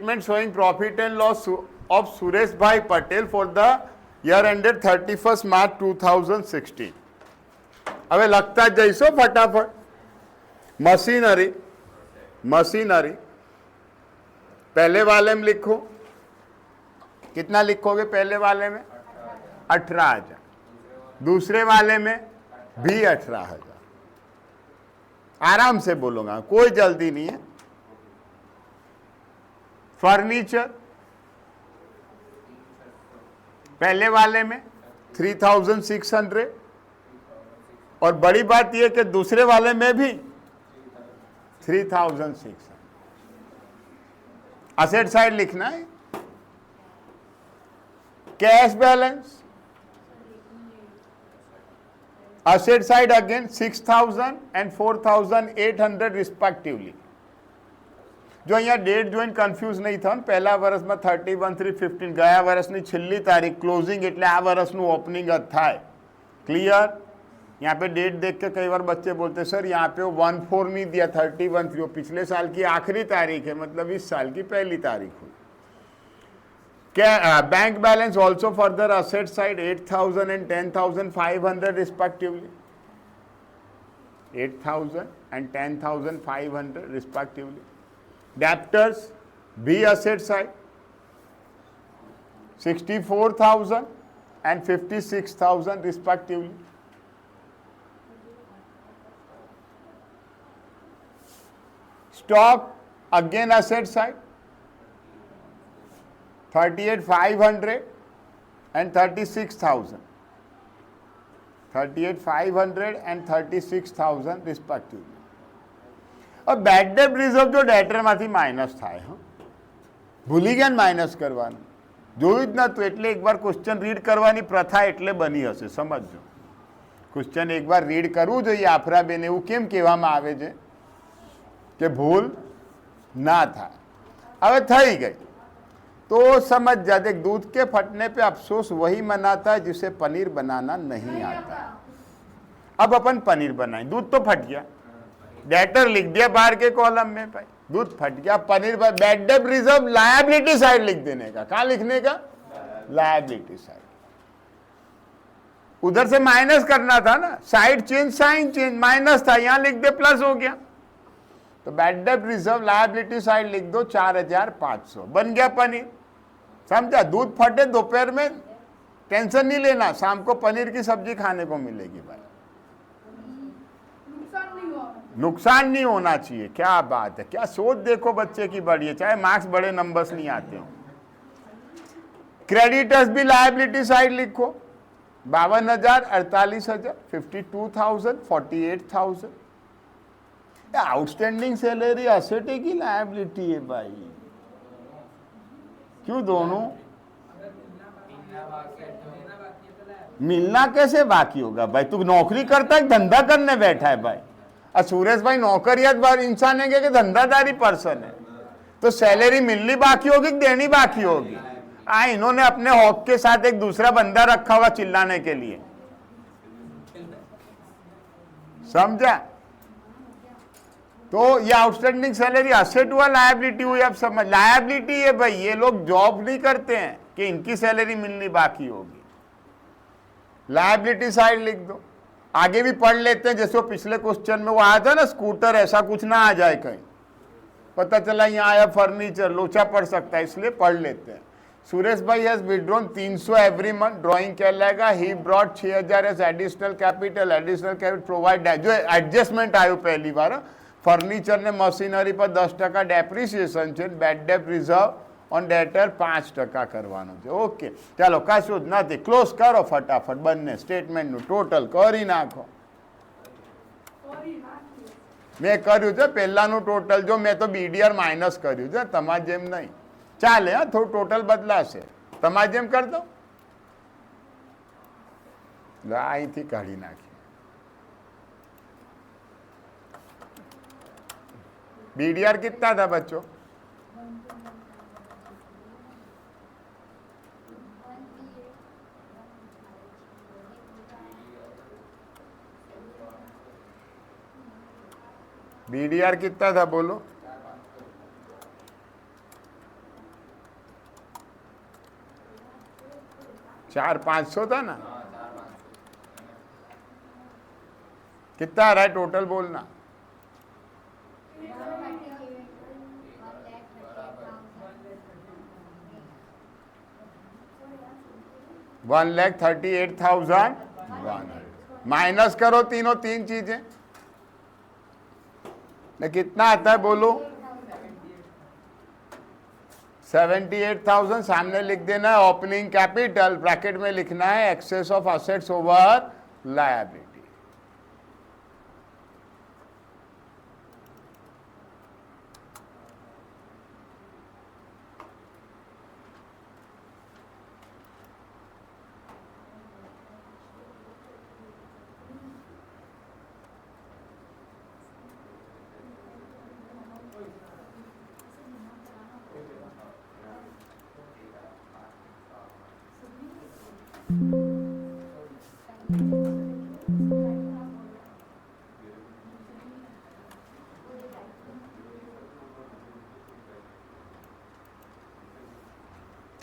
Statement showing profit and loss of Suresh Bhai Patel for the year ended 31st March 2016. હવે લખતા જઈશો ફટાફટ. Machinery पहले वाले में लिखो. कितना लिखोगे पहले वाले में? 18,000. दूसरे वाले में भी 18,000. आराम से बोलूंगा, कोई जल्दी नहीं है. फर्नीचर पहले वाले में 3,600 और बड़ी बात यह कि दूसरे वाले में भी 3,600. असेट साइड लिखना है. Cash balance asset side again 6,000 and 4,800 respectively. जो अँ डेट જોઈને કન્ફ્યુઝ નહીં થાવ. પહેલા વર્ષમાં 31/3/15 ગયા વર્ષની છેલ્લી તારીખ ક્લોઝિંગ એટલે આ વર્ષનું ઓપનિંગ જ થાય. क्लियर. यहाँ पे डेट देख के कई बार बच्चे बोलते सर यहाँ पे 1/4 नहीं दिया, 31/3 पिछले साल की आखिरी तारीख है, मतलब इस साल की पहली तारीख हुई. क्या bank balance also further asset side 8,000 and 10,500 respectively. 8,000 and 10,500 respectively. Debtors B asset side 64,000 and 56,000 respectively. Stock again asset side 38,500 and 36,000. 38,500 and 36,000 respectively. और બેડ ડેટ રિઝર્વ જો ડેટરમાંથી માઇનસ થાય. ભૂલી ગયા ને માઇનસ કરવાનું, જોયું જ નહોતું એટલે એકવાર ક્વેશ્ચન રીડ કરવાની પ્રથા એટલે બની હશે. સમજજો, ક્વેશ્ચન એકવાર રીડ કરવું જોઈએ. આફરાબેન એવું કેમ કહેવામાં આવે છે કે ભૂલ ના થાય. હવે થઈ ગઈ तो समझ जाते. दूध के फटने पे अफसोस वही मनाता है जिसे पनीर बनाना नहीं आता. अब अपन पनीर बनाए, दूध तो फट गया, डेटर लिख दिया बाहर के कॉलम में, भाई दूध फट गया, paneer. Bad debt reserve liability side लिख देने का. कहाँ लिखने का? Liability side. उधर से माइनस करना था ना, side change sign change, minus था यहां लिख दे प्लस हो गया. तो bad debt reserve liability side लिख दो 4,500. बन गया पनीर. समझा? दूध फटे दोपहर में टेंशन नहीं लेना, शाम को पनीर की सब्जी खाने को मिलेगी भाई. नुकसान नहीं होना चाहिए. क्या बात है, क्या सोच देखो बच्चे की बड़ी है, चाहे मार्क्स बड़े नंबर्स नहीं आते हो. क्रेडिटर्स भी लायबिलिटी साइड लिखो 52,000, 48,000, 52,000, 48,000. आउटस्टैंडिंग सैलरी असेट है कि लायबिलिटी है भाई? क्यों दोनों? मिलना कैसे बाकी होगा भाई? तू नौकरी करता है, धंधा करने बैठा है भाई. सुरेश भाई नौकरियात बार इंसान है कि धंधादारी पर्सन है, तो सैलरी मिलनी बाकी होगी कि देनी बाकी होगी? इन्होंने अपने हॉक के साथ एक दूसरा बंदा रखा हुआ चिल्लाने के लिए. समझा? तो ये आउटस्टैंडिंग सैलरी असेट हुआ, लायबिलिटी हुई. अब समझ, लायबिलिटी है भाई. ये लोग जॉब नहीं करते हैं कि इनकी सैलरी मिलनी बाकी होगी. लायबिलिटी साइड लिख दो. आगे भी पढ़ लेते हैं, जैसे वो पिछले क्वेश्चन में वो आया था ना स्कूटर, ऐसा कुछ ना आ जाए कहीं. पता चला यहाँ आया फर्नीचर, लोचा पड़ सकता है, इसलिए पढ़ लेते हैं. सुरेश भाई has withdrawn 300 every month. Drawing क्या लगेगा? He brought 6,000 as additional capital. Additional capital provide जो एडजस्टमेंट आयो पहली बार. फर्नीचर ने मशीनरी पर 10% डेप्रिसिएशन છે. Bad debt reserve on debtor 5% કરવાનો છે. ઓકે ચાલો, કશું જ નથી. ક્લોઝ કરો ફટાફટ. બંને સ્ટેટમેન્ટનું ટોટલ કરી નાખો. મેં કર્યું છે પહેલાનું ટોટલ. જો મેં તો બીડીઆર માઇનસ કર્યું છે, તમારે જેમ નહીં ચાલે. હા, થોડું ટોટલ બદલાશે. તમારે જેમ કરી દો. અહીંથી કાઢી નાખી. बीडीआर कितना था बच्चों? बीडीआर कितना था बोलो? 4,500 था ना, कितना आ रहा है टोटल बोलना? 1,38,100 माइनस करो तीनों तीन चीजें, कितना आता है बोलो? 78,000 सामने लिख देना है ओपनिंग कैपिटल, ब्रैकेट में लिखना है excess of assets over liability.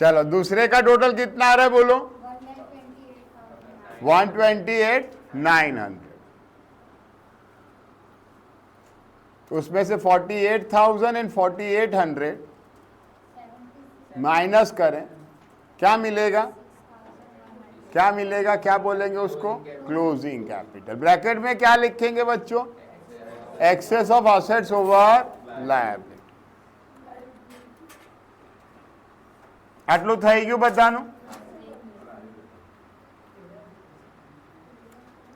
चलो दूसरे का टोटल कितना आ रहा है बोलो? 128,900। उसमें से 48,000 एंड 4,800 माइनस करें, क्या मिलेगा? क्या मिलेगा? क्या बोलेंगे उसको? Closing capital. ब्रैकेट में क्या लिखेंगे बच्चों? Excess of assets over liability. आटलू થઈ ગયું બધાનું?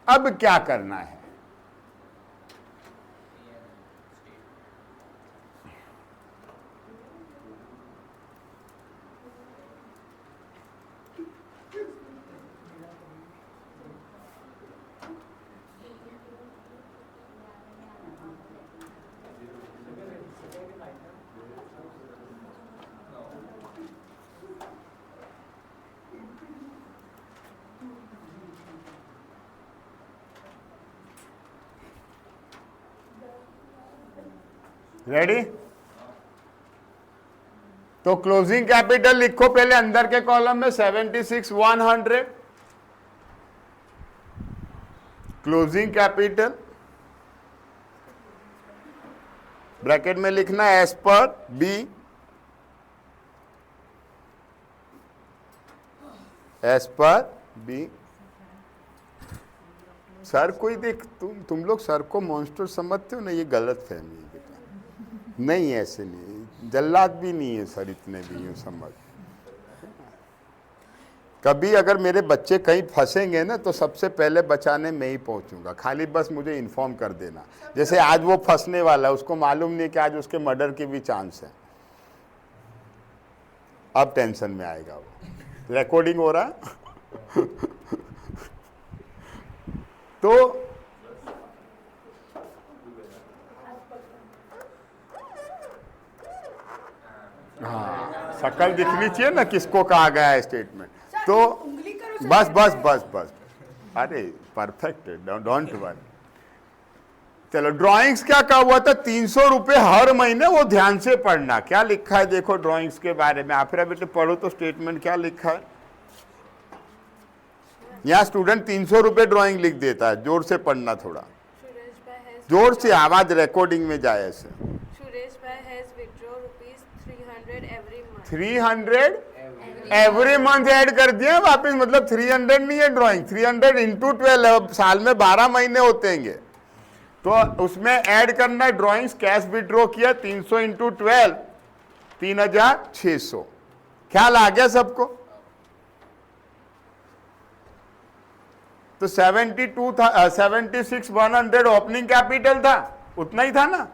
अब क्या करना है? रेडी? तो क्लोजिंग कैपिटल लिखो पहले अंदर के कॉलम में 76,100 क्लोजिंग कैपिटल, ब्रैकेट में लिखना as per B, as per B. Sir कोई देख, तुम लोग सर को मॉन्स्टर समझते हो ना, ये गलत फहमी है बेटा। नहीं ऐसे नहीं, जल्लाद भी नहीं है सर, इतने भी यूं समझ। कभी अगर मेरे बच्चे कहीं फंसेंगे ना तो सबसे पहले बचाने में ही पहुंचूंगा, खाली बस मुझे इन्फॉर्म कर देना। जैसे आज वो फंसने वाला है, उसको मालूम नहीं कि आज उसके मर्डर की भी चांस है, अब टेंशन में आएगा वो। रिकॉर्डिंग हो रहा है तो हाँ, शकल दिखनी चाहिए ना किसको कहा गया है स्टेटमेंट। तो बस बस बस बस, अरे परफेक्ट है, डोंट वरी। चलो ड्राइंग्स क्या कहा हुआ था? 300 रुपए हर महीने, वो ध्यान से पढ़ना। क्या लिखा है देखो ड्राइंग्स के बारे में, आप बेटे पढ़ो तो स्टेटमेंट क्या लिखा है। यहाँ स्टूडेंट 300 रुपए ड्राइंग लिख देता है, जोर से पढ़ना थोड़ा, जोर से, आवाज रिकॉर्डिंग में जाए ऐसे। 300 एवरी मंथ ऐड कर दिया वापस, मतलब 300 नहीं है ड्राइंग, 300 इंटू 12, साल में 12 महीने होते हैं, तो उसमें ऐड करना है ड्राइंग्स। कैश विड्रॉ किया 300 इंटू 12, 3,600। ख्याल आ गया सबको? तो 76,100 ओपनिंग कैपिटल था, उतना ही था ना,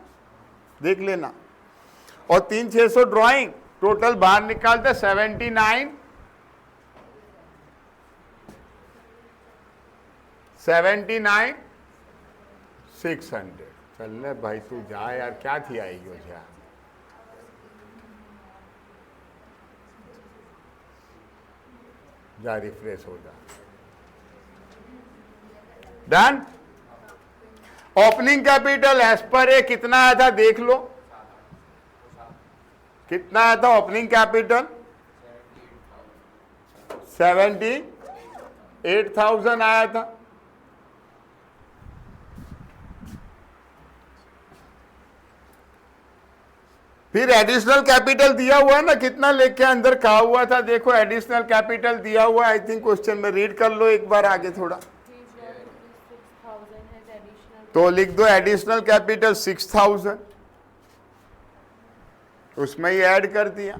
देख लेना। और 3,600 ड्राइंग, टोटल बाहर निकालते 79,600। चल ले भाई तू जा यार, क्या थी आएगी जा। जा रिफ्रेश हो जा। Done? Opening capital as per ए कितना आया था देख लो, कितना आया था ओपनिंग कैपिटल? 78,000 आया था। फिर एडिशनल कैपिटल दिया हुआ है ना, कितना लेके अंदर कहा हुआ था, देखो एडिशनल कैपिटल दिया हुआ है। आई थिंक क्वेश्चन में रीड कर लो एक बार आगे थोड़ा, तो लिख दो एडिशनल कैपिटल 6,000, उसमें ही ऐड कर दिया।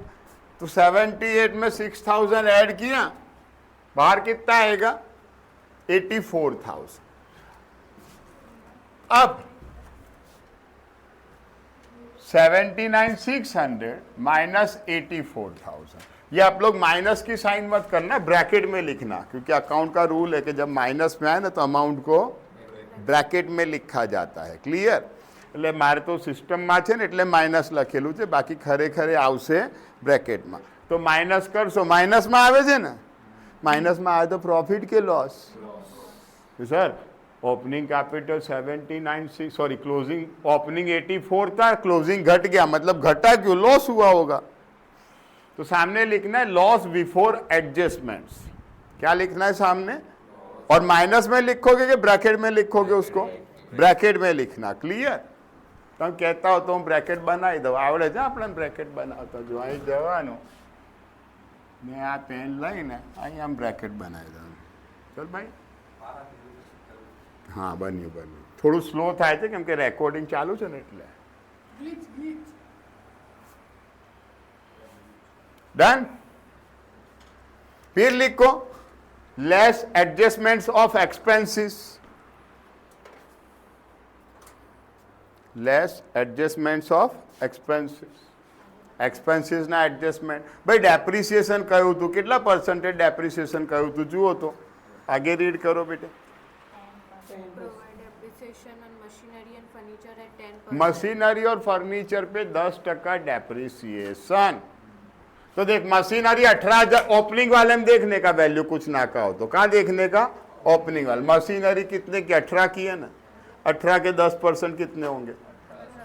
तो 78 में 6,000 ऐड किया, बाहर कितना आएगा 84,000। अब 79,600 माइनस 84,000, ये आप लोग माइनस की साइन मत करना, ब्रैकेट में लिखना, क्योंकि अकाउंट का रूल है कि जब माइनस में आए ना तो अमाउंट को ब्रैकेट में लिखा जाता है। क्लियर? એટલે મારે તો સિસ્ટમમાં છે ને એટલે માઇનસ લખેલું છે, બાકી ખરેખર આવશે બ્રેકેટમાં। તો માઇનસ કરશો, માઇનસમાં આવે છે ને, માઇનસમાં આવે તો પ્રોફિટ કે loss? Sir opening capital 79 sorry closing opening 84 था, क्लोजिंग घट गया, मतलब घटा क्यों? लॉस हुआ होगा। तो सामने लिखना है लॉस बिफोर एडजस्टमेंट्स। क्या लिखना है सामने? और माइनस में लिखोगे कि ब्रैकेट में लिखोगे? उसको ब्रैकेट में लिखना। क्लियर? तो हम कहता हो तो हम ब्रैकेट बनाई दो, आवड़े છે આપણે ब्रैकेट बनावता, जो અહીં જવાનું મેં આ પેન લઈને અહીં આમ ब्रैकेट બનાવી દઉં। ચલ ભાઈ, हाँ बन्यू बन्यू, थोड़ू स्लो थाय छे केम के रेकॉर्डिंग चालू छे ने એટલે। डन? फिर लिखो less adjustments of expenses, less adjustments of expenses, expenses ना एडजस्टमेंट। भाई डेप्रिसिएशन कहूँ तो कितना परसेंटेज डेप्रिसिएशन कहूँ तो जुओ तो आगे रीड करो बेटे। मशीनरी और फर्नीचर पे 10% डेप्रिसिएशन। तो देख मशीनरी 18,000 ओपनिंग वाले में देखने का वैल्यू कुछ ना का हो तो कहाँ देखने का? ओपनिंग वाले। मशीनरी कितने की? 18 की है ना, 18 के 10% कितने होंगे?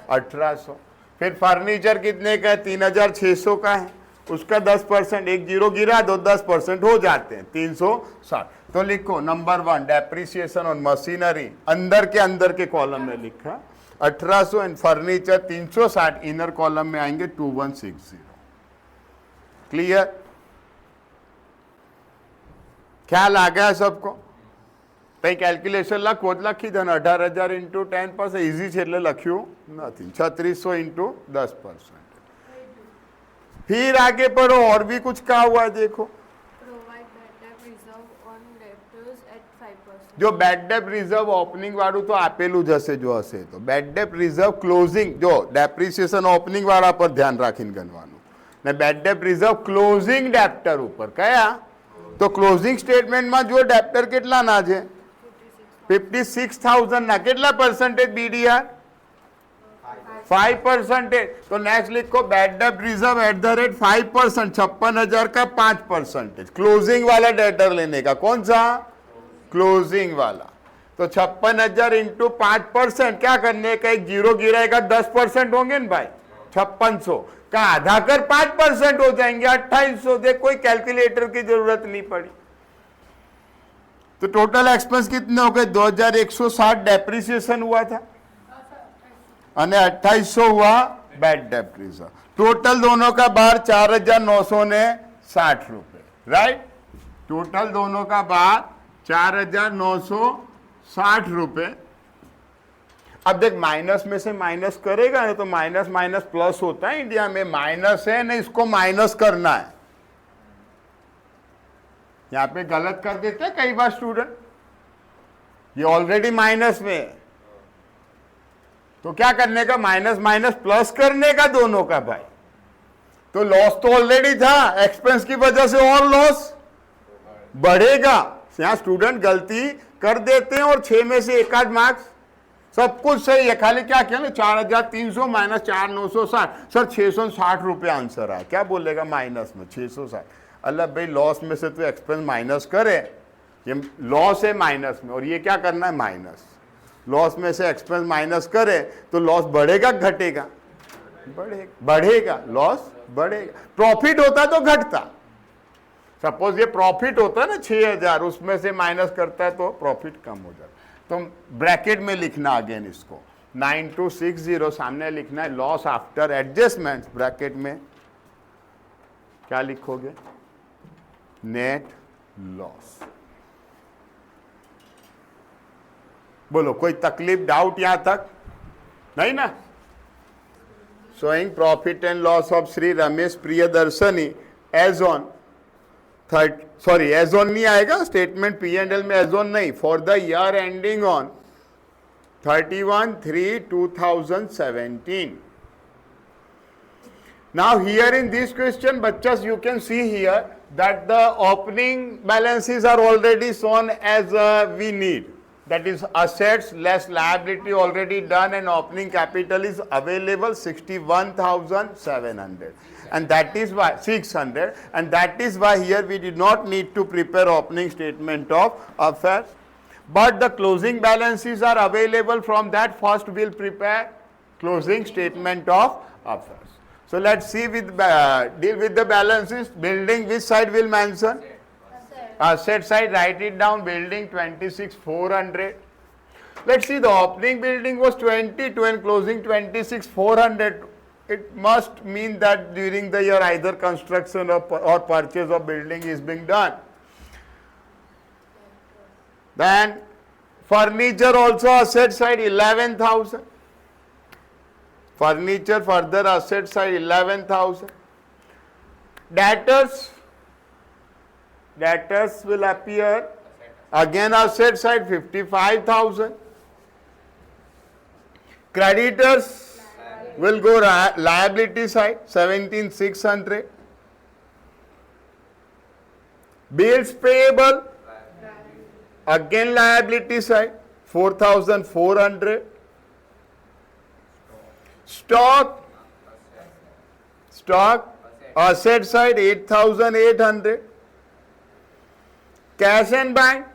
1800। फिर फर्नीचर कितने का है? 3,600 का है, उसका 10%, एक जीरो गिरा दो, 10% हो जाते हैं 360। तो लिखो नंबर 1 डेप्रिसिएशन ऑन मशीनरी, अंदर के कॉलम में लिखा 1800 एंड फर्नीचर 360, इनर कॉलम में आएंगे 2160। क्लियर? ख्याल आ गया सबको? कई कैलक्युलेशन लखो लखी दो, 18,000 इंटू 10%, इजी છે એટલે લખ્યું નથી, 3600 इंटू 10%। फिर आगे पढ़ो, और भी कुछ कहा हुआ है देखो। जो બેડ ડેપ રિઝર્વ ઓપનિંગ વાળું તો આપેલું જ હશે, જો હશે તો બેડ ડેપ રિઝર્વ ક્લોઝિંગ, જો ડેપ્રિસિએશન ઓપનિંગ વાળા પર ધ્યાન રાખીને ગણવાનું, ને બેડ ડેપ રિઝર્વ ક્લોઝિંગ ડેપ્ટર ઉપર કયા? તો ક્લોઝિંગ સ્ટેટમેન્ટમાં જો ડેપ્ટર કેટલા ના છે? 56,000 ના, કેટલા પરસેન્ટેજ BDR? 5%। तो नेक्स्ट लिखो bad debt reserve at the rate 5%, 56,000 का 5%, क्लोजिंग वाला डेटर लेने का। कौन सा? क्लोजिंग वाला। तो 56,000 इंटू 5%, क्या करने का? एक जीरो गिराएगा, 10% होंगे ना भाई, 5600 का आधा कर 5% हो जाएंगे 2800। देख कोई कैलकुलेटर की जरूरत नहीं पड़ी। तो टोटल एक्सपेंस कितने हो गए? 2,160 डेप्रिसिएशन हुआ था અને 2800 हुआ बैड डेट रिजर्व। टोटल दोनों का बार 4,960 रुपए, राइट? टोटल दोनों का बार 4,960 रुपए। अब देख माइनस में से माइनस करेगा ना तो माइनस माइनस प्लस होता है, इंडिया में माइनस है ना, इसको माइनस करना है। यहां पे गलत कर देते हैं कई बार स्टूडेंट, ये ऑलरेडी माइनस में है तो क्या करने का? माइनस माइनस प्लस करने का दोनों का भाई। तो लॉस तो ऑलरेडी था, एक्सपेंस की वजह से और लॉस बढ़ेगा। यहां स्टूडेंट गलती कर देते हैं और 6 में से 1 मार्क्स, सब कुछ सही है, खाली क्या किया ना 4,300 माइनस 4,960, सर 660 रुपये आंसर आया। क्या बोलेगा? माइनस में 660। अल्लाह भाई लॉस में से तो एक्सपेंस माइनस करे, ये लॉस है माइनस में, और ये क्या करना है? माइनस। लॉस में से एक्सपेंस माइनस करे तो लॉस बढ़ेगा घटेगा? बढ़ेगा। बढ़ेगा, लॉस बढ़ेगा। प्रॉफिट होता तो घटता। सपोज ये प्रॉफिट होता है ना 6,000, उसमें से माइनस करता है तो प्रॉफिट कम हो जाता है। तो ब्रैकेट में लिखना अगेन इसको 9260, सामने लिखना है लॉस आफ्टर एडजस्टमेंट, ब्रैकेट में क्या लिखोगे, नेट लॉस। बोलो कोई तकलीफ, डाउट यहां तक नहीं ना? Showing profit and loss of Shri Ramesh Priyadarshini as on as on नहीं आएगा स्टेटमेंट, P&L में एज ऑन नहीं, for the year ending on 31/3/2017. Now here in this question, bachas, you can see here that the opening balances are already shown as we need. That is assets less liability already done, and opening capital is available 61,700. And that is why 600, and that is why here we did not need to prepare opening statement of affairs. But the closing balances are available. From that, first we'll prepare closing statement of affairs. So let's see with deal with the balances. Building, which side will mention? Asset side, write it down. Building 26,400. Let's see, the opening building was 22 and closing 26,400. It must mean that during the year either construction or purchase of building is being done. Then furniture also asset side 11,000. Furniture further asset side 11,000. Debtors will appear again asset side 55,000. Creditors will go liability side 17,600. Bills payable again liability side 4,400. Stock asset side 8,800. Cash and bank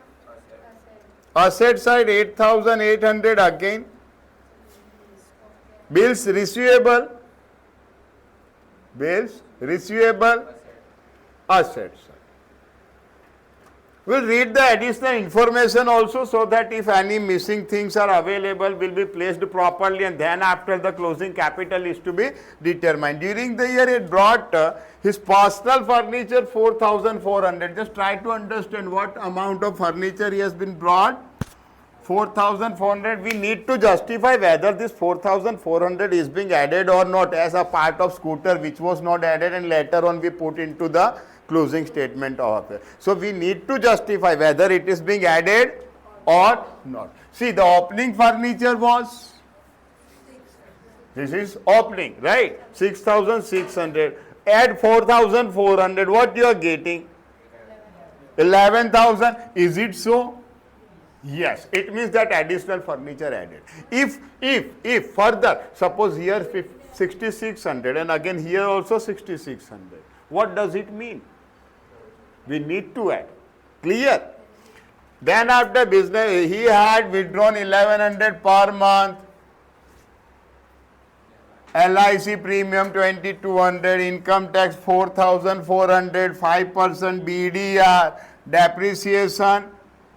asset side 8,800 again. Bills receivable asset side. We'll read the additional information also, so that if any missing things are available, will be placed properly, and then after the closing capital is to be determined. During the year it brought his personal furniture 4,400. Just try to understand what amount of furniture he has been brought. 4,400. We need to justify whether this 4,400 is being added or not as a part of scooter, which was not added, and later on we put into the closing statement of affairs. So we need to justify whether it is being added or not. See, the opening furniture was, this is opening, right? 6,600. Add 4,400. What you are getting? 11,000. Is it so? Yes. It means that additional furniture added. If further, suppose here 6,600 and again here also 6,600. What does it mean? We need to add. Clear? Then after business, he had withdrawn 1,100 per month. LIC premium 2,200, income tax 4,400, 5% BDR, depreciation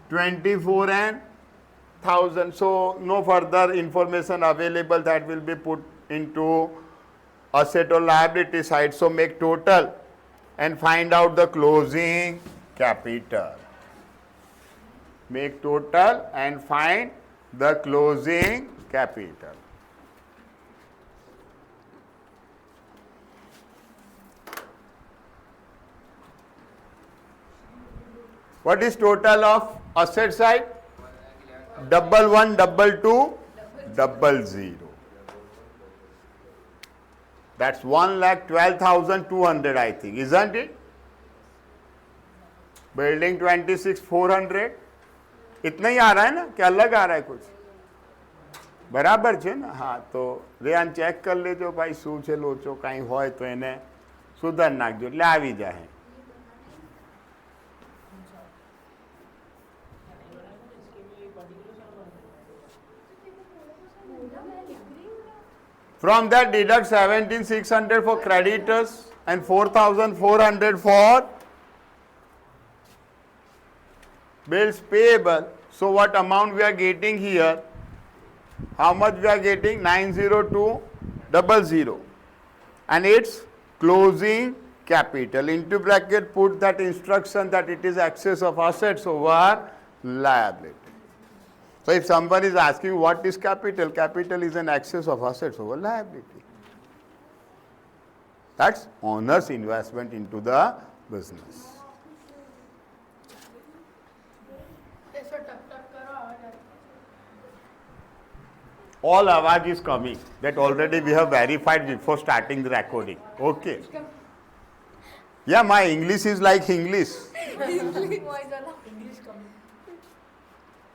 24,000. So no further information available that will be put into asset or liability side. So make total and find out the closing capital. Make total and find the closing capital. What is total of asset side? 11,222,000. That's 1,12,200, I think, isn't it? Building 26,400. इतना ही आ रहा है ना, क्या अलग आ रहा है कुछ? बराबर છે ને? હા, તો રેન ચેક કરી લેજો ભાઈ, શું છે લોચો, કાંઈ હોય તો એને સુધાર નાખજો એટલે આવી જાય. From that deduct 17,600 for creditors and 4,400 for bills payable. So what amount we are getting here? How much we are getting? 90200, and it's closing capital. Into bracket put that instruction that it is excess of assets over liability. So if somebody is asking what is capital, capital is an excess of assets over liability. That's owner's investment into the business. All award is coming. That already we have verified before starting the recording. Okay. Yeah, my English is like English.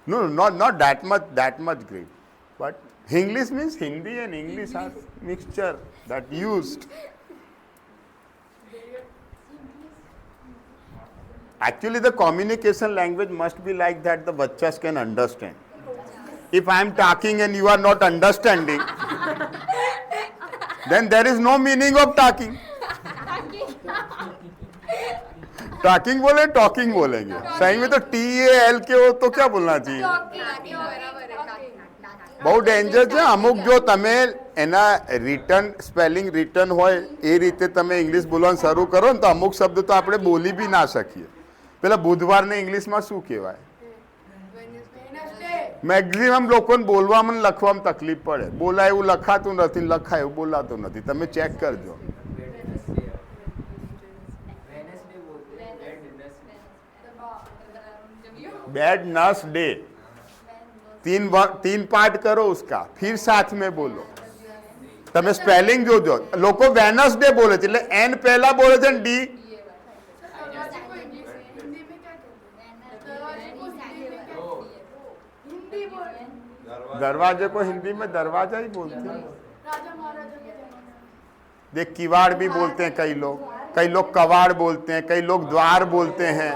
No, not that much great. But English means Hindi and English are mixture that used. Actually, the communication language must be like that the bachas can understand. If I am talking and you are not understanding, then there is no meaning of talking. Talking बोले talking बोलेंगे, सही में तो TAL के हो तो क्या बोलना चाहिए? बहुत डेंजर છે અમુક જો તમે એના રિટર્ન સ્પેલિંગ રિટર્ન હોય એ રીતે તમે ઇંગ્લિશ બોલવાનું શરૂ કરો ને તો અમુક શબ્દ તો આપણે બોલી બી ના શકીએ. પેલા બુધવારને ઇંગ્લિશમાં શું કહેવાય? મેક્સિમમ લોકોને બોલવામાં ને લખવામાં તકલીફ પડે. બોલાય એવું લખાતું નથી, લખાય એવું બોલાતું નથી. તમે ચેક કરજો. वेडनेसडे, तीन पार्ट करो उसका, फिर साथ में बोलो. તમે સ્પેલિંગ જોજો. લોકો વેનસડે બોલે છે એટલે એન પહેલા બોલે છે ને ડી. दरवाजे को हिंदी में दरवाजा ही बोलते हैं. देख किवाड़ भी बोलते हैं कई लोग कवाड़ बोलते हैं, कई लोग द्वार बोलते हैं.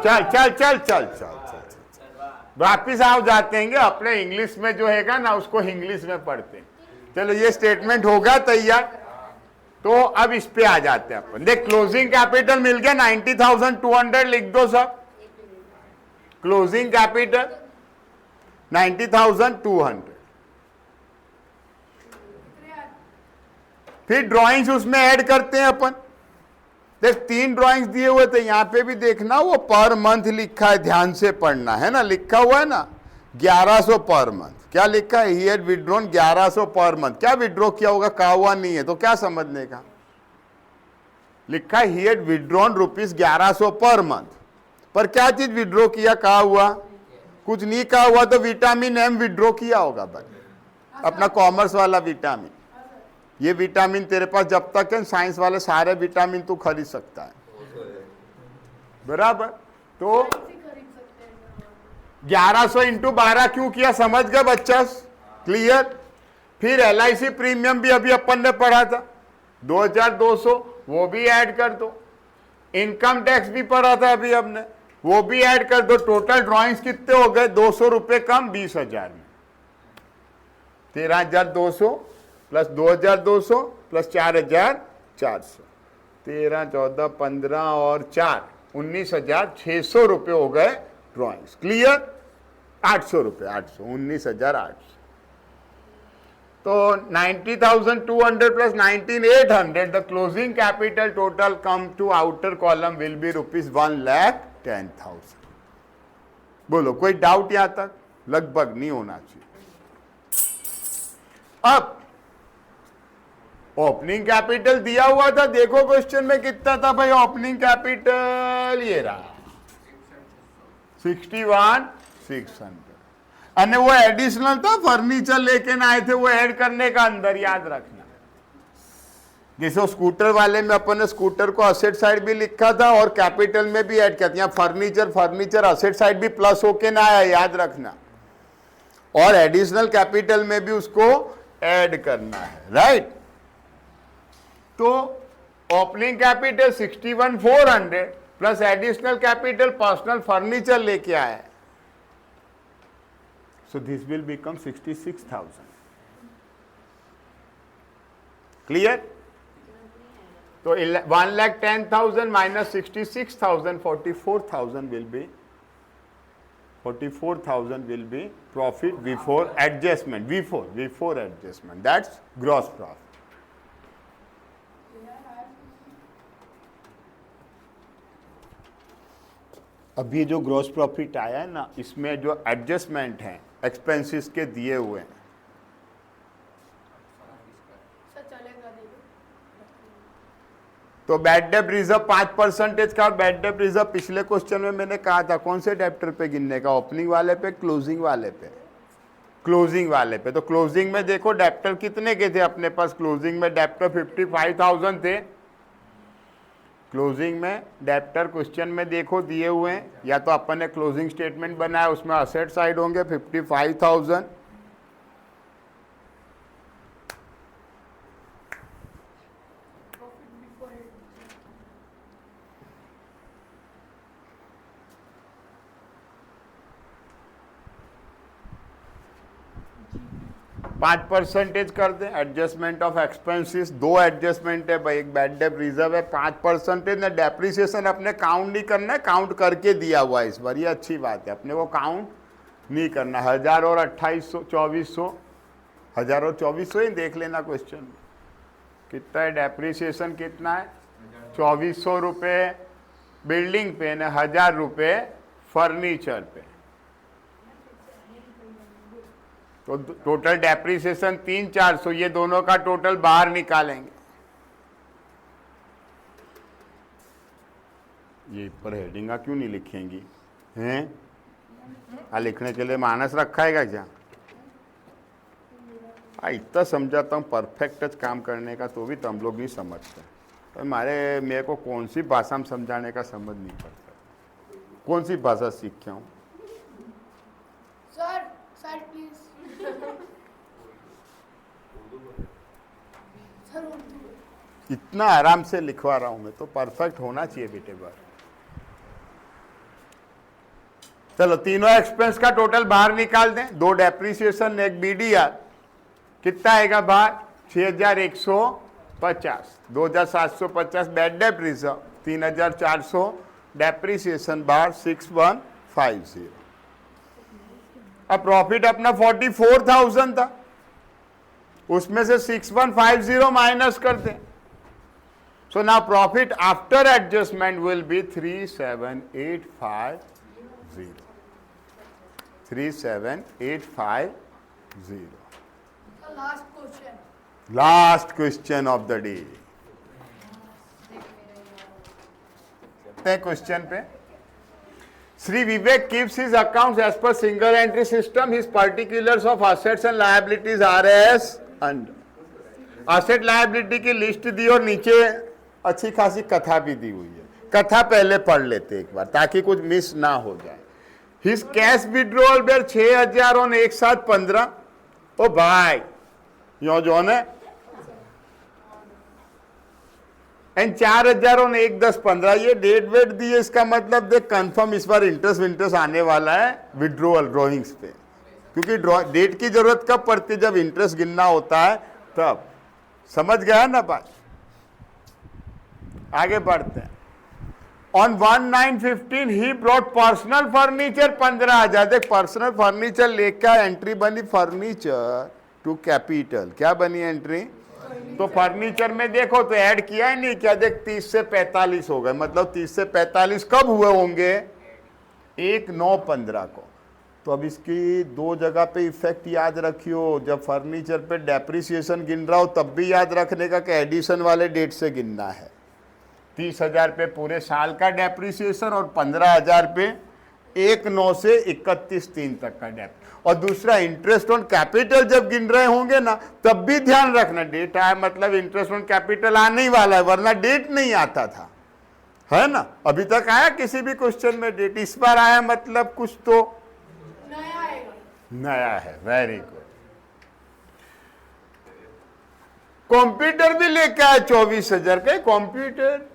चल चल चल चल चल वापिस आओ जाते हैं अपने इंग्लिश में जो हैगा ना उसको इंग्लिश में पढ़ते हैं. चलो ये स्टेटमेंट होगा तैयार. तो अब इस पे आ जाते हैं अपन. देख क्लोजिंग कैपिटल मिल गया 90,200 लिख दो सब. Closing capital 90,200. फिर ड्राइंग्स उसमें ऐड करते हैं अपन. देख 3 ड्राइंग्स दिए हुए थे, यहां पे भी देखना वो पर मंथ लिखा है, ध्यान से पढ़ना है ना. लिखा हुआ है ना 1100 पर मंथ. क्या लिखा है? He had withdrawn 1100 per month. क्या विड्रॉ किया होगा? कहा हुआ नहीं है तो क्या समझने का? लिखा है he had withdrawn ₹1100 per month. पर क्या चीज विड्रॉ किया? कहा हुआ कुछ नहीं कहा हुआ तो विटामिन एम विड्रॉ किया होगा भाई, अपना कॉमर्स वाला विटामिन. ये विटामिन तेरे पास जब तक है साइंस वाले सारे विटामिन तू खरीद सकता है, बराबर. तो 1100 इंटू 12 क्यों किया समझ गए बच्चा? क्लियर. फिर LIC प्रीमियम भी अभी अपन ने पढ़ा था 2200, वो भी ऐड कर दो. इनकम टैक्स भी पढ़ा था अभी हमने, वो भी ऐड कर दो. टोटल ड्राइंग्स कितने हो गए? 200 रुपए कम 20,000 में. 13,200 प्लस 2,200 प्लस 4,400. 13, 14, 15 और 4 19,600 रुपये हो गए ड्राइंग्स. क्लियर. 800 रुपये 800 19,800. तो 90,200 plus 19,800 the closing capital total come to outer column will be ₹1,10,000. बोलो कोई डाउट यहां तक? लगभग नहीं होना चाहिए. अब ओपनिंग कैपिटल दिया हुआ था, देखो क्वेश्चन में कितना था भाई ओपनिंग कैपिटल? ये रहा 61,600. અને वो एडिशनल था, फर्नीचर लेके आए थे वो ऐड करने का अंदर, याद रखना. जैसे स्कूटर वाले में अपन ने स्कूटर को असेट साइड भी लिखा था और कैपिटल में भी ऐड किया था. यहाँ फर्नीचर असेट साइड भी प्लस होके ना आया, याद रखना. और एडिशनल कैपिटल में भी उसको ऐड करना है, राइट. तो opening capital 61,400 plus additional capital personal furniture लेके आया. So this will become 66,000. Clear? तो 1,10,000 minus 66,000, 44,000 will be profit before adjustment. Before adjustment. That's gross profit. अभी जो ग्रॉस प्रॉफिट आया है ना, इसमें जो एडजस्टमेंट है एक्सपेंसेस के दिए हुए हैं, तो बैड डेट रिजर्व 5% का। बैड डेट रिजर्व पिछले क्वेश्चन में मैंने कहा था कौन से डेप्टर पे गिनने का, ओपनिंग वाले पे, क्लोजिंग वाले पे, क्लोजिंग वाले पे। तो क्लोजिंग में देखो डेप्टर कितने के थे अपने पास, क्लोजिंग में डेप्टर 55,000 थे। क्लोजिंग में डेप्टर क्वेश्चन में देखो दिए हुए हैं, या तो अपन ने क्लोजिंग स्टेटमेंट बनाया उसमें असेट साइड होंगे 55,000, पाँच % कर दें। एडजस्टमेंट ऑफ एक्सपेंसेस, दो एडजस्टमेंट है भाई, एक बैड डेट रिजर्व है 5% ना, डेप्रिसिएशन अपने काउंट नहीं करना है, काउंट करके दिया हुआ है इस बार, ये अच्छी बात है, अपने को काउंट नहीं करना। 1000 और 2800, 2400, 1000 और 2400 ही देख लेना क्वेश्चन में कितना है, डेप्रिसिएशन कितना है 2400 रुपये बिल्डिंग पे ना, 1000 रुपये फर्नीचर पे, तो टोटल डेप्रिसिएशन 3,400, ये दोनों का टोटल बाहर निकालेंगे। ये पर हेडिंग क्यों नहीं लिखेंगी हैं, लिखने के लिए मानस रखा है क्या? इतना समझाता हूँ परफेक्ट काम करने का, तो भी तो हम लोग नहीं समझते। तो मेरे को कौन सी भाषा में समझाने का समझ नहीं पड़ता, कौन सी भाषा सीख हूँ। सर प्लीज इतना आराम से लिखवा रहा हूं मैं, तो परफेक्ट होना चाहिए बेटे बार। चलो तीनों एक्सपेंस का टोटल बाहर निकाल दें, दो डेप्रिसिएशन एक बीडीआर, कितना आएगा बाहर 6,150, 2,750 बैड डेट रिजर्व, 3,400 डेप्रिसिएशन बाहर 6,150। अब प्रॉफिट अपना 44,000 था, उसमें से 6,150 माइनस कर दें। So now profit after adjustment will be 37,850, 37,850। Last question of the day. Question पे Sri Vivek keeps his accounts as per single entry system. His particulars of assets and liabilities are as under. Asset liability की list दी और नीचे अच्छी खासी कथा भी दी हुई है, कथा पहले पढ़ लेते एक बार ताकि कुछ मिस ना हो जाए। His cash withdrawal were 6,000 on एक साथ 15। ओ भाई यो जो है एंड 4,000 और 1, 10, 15, ये डेट वेट दी है, इसका मतलब देख कंफर्म इस बार इंटरेस्ट आने वाला है विड्रोअल ड्रॉइंग्स पे, क्योंकि डेट की जरूरत कब पड़ती है, जब इंटरेस्ट गिनना होता है तब। समझ गया ना बात? आगे बढ़ते हैं। On 1/9/15 he brought personal furniture 15,000। देख पर्सनल फर्नीचर लेकर एंट्री बनी फर्नीचर टू कैपिटल, क्या बनी एंट्री? तो फर्नीचर में देखो तो ऐड किया ही नहीं क्या, देख 30 से 45 हो गए, मतलब 30 से 45 कब हुए होंगे? 1/9/15 को। तो अब इसकी दो जगह पे इफेक्ट याद रखियो, जब फर्नीचर पे डेप्रिसिएशन गिन रहा हो तब भी याद रखने का कि एडिशन वाले डेट से गिनना है। 30,000 पे पूरे साल का डेप्रिसिएशन और 15,000 पे 1/9 से 31/3 तक का डेप्ट। और दूसरा इंटरेस्ट ऑन कैपिटल जब गिन रहे होंगे ना तब भी ध्यान रखना, डेट आया मतलब इंटरेस्ट ऑन कैपिटल आने ही वाला है, वरना डेट नहीं आता था, है ना? अभी तक आया किसी भी क्वेश्चन में डेट? इस बार आया मतलब कुछ तो नया है। Very good. कंप्यूटर भी लेके आया 24,000 का कंप्यूटर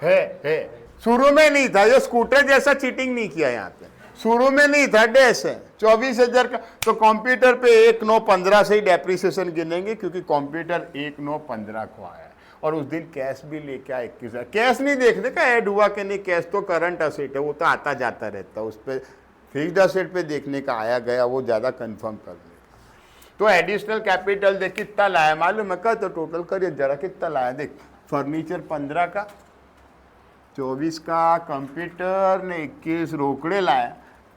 है। शुरू में नहीं था, ये स्कूटर जैसा चीटिंग नहीं किया यहाँ पे, शुरू में नहीं था, डैश है 24,000 का। तो कंप्यूटर पे 1/9/15 से ही डेप्रिसिएशन गिनेंगे, क्योंकि कंप्यूटर 1/9/15 को आया है। और उस दिन कैश भी लेके आया 21,000। कैश नहीं देखने का ऐड हुआ कि नहीं, कैश तो करंट असेट है, वो तो आता जाता रहता है, उस पर फिक्स्ड असेट पे देखने का आया गया वो ज़्यादा कंफर्म कर लेगा। तो एडिशनल कैपिटल देख कितना लाया मालूम है, तो टोटल करिए जरा कितना लाया देख। फर्नीचर 15 का, 24 का कंप्यूटर ने 21 रोकड़े लाया,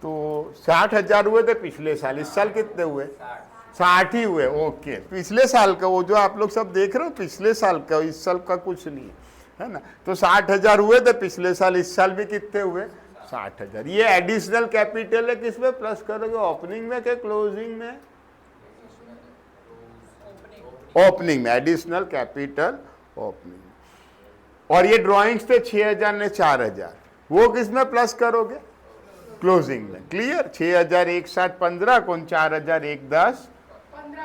तो 60,000 हुए थे पिछले साल। इस साल कितने हुए? 60 ही हुए। ओके, पिछले साल का वो जो आप लोग सब देख रहे हो पिछले साल का, इस साल का कुछ नहीं है ना। तो 60,000 हुए थे पिछले साल, इस साल भी कितने हुए? 60,000। ये एडिशनल कैपिटल है, किसमें प्लस करोगे? ओपनिंग में क्या क्लोजिंग में? ओपनिंग में, एडिशनल कैपिटल ओपनिंग। और ये ड्राइंग्स थे 6,000 ने 4,000, वो किसमें प्लस करोगे? क्लोजिंग में। क्लियर? 6,000 एक साथ 15 को, 4,000 एक 10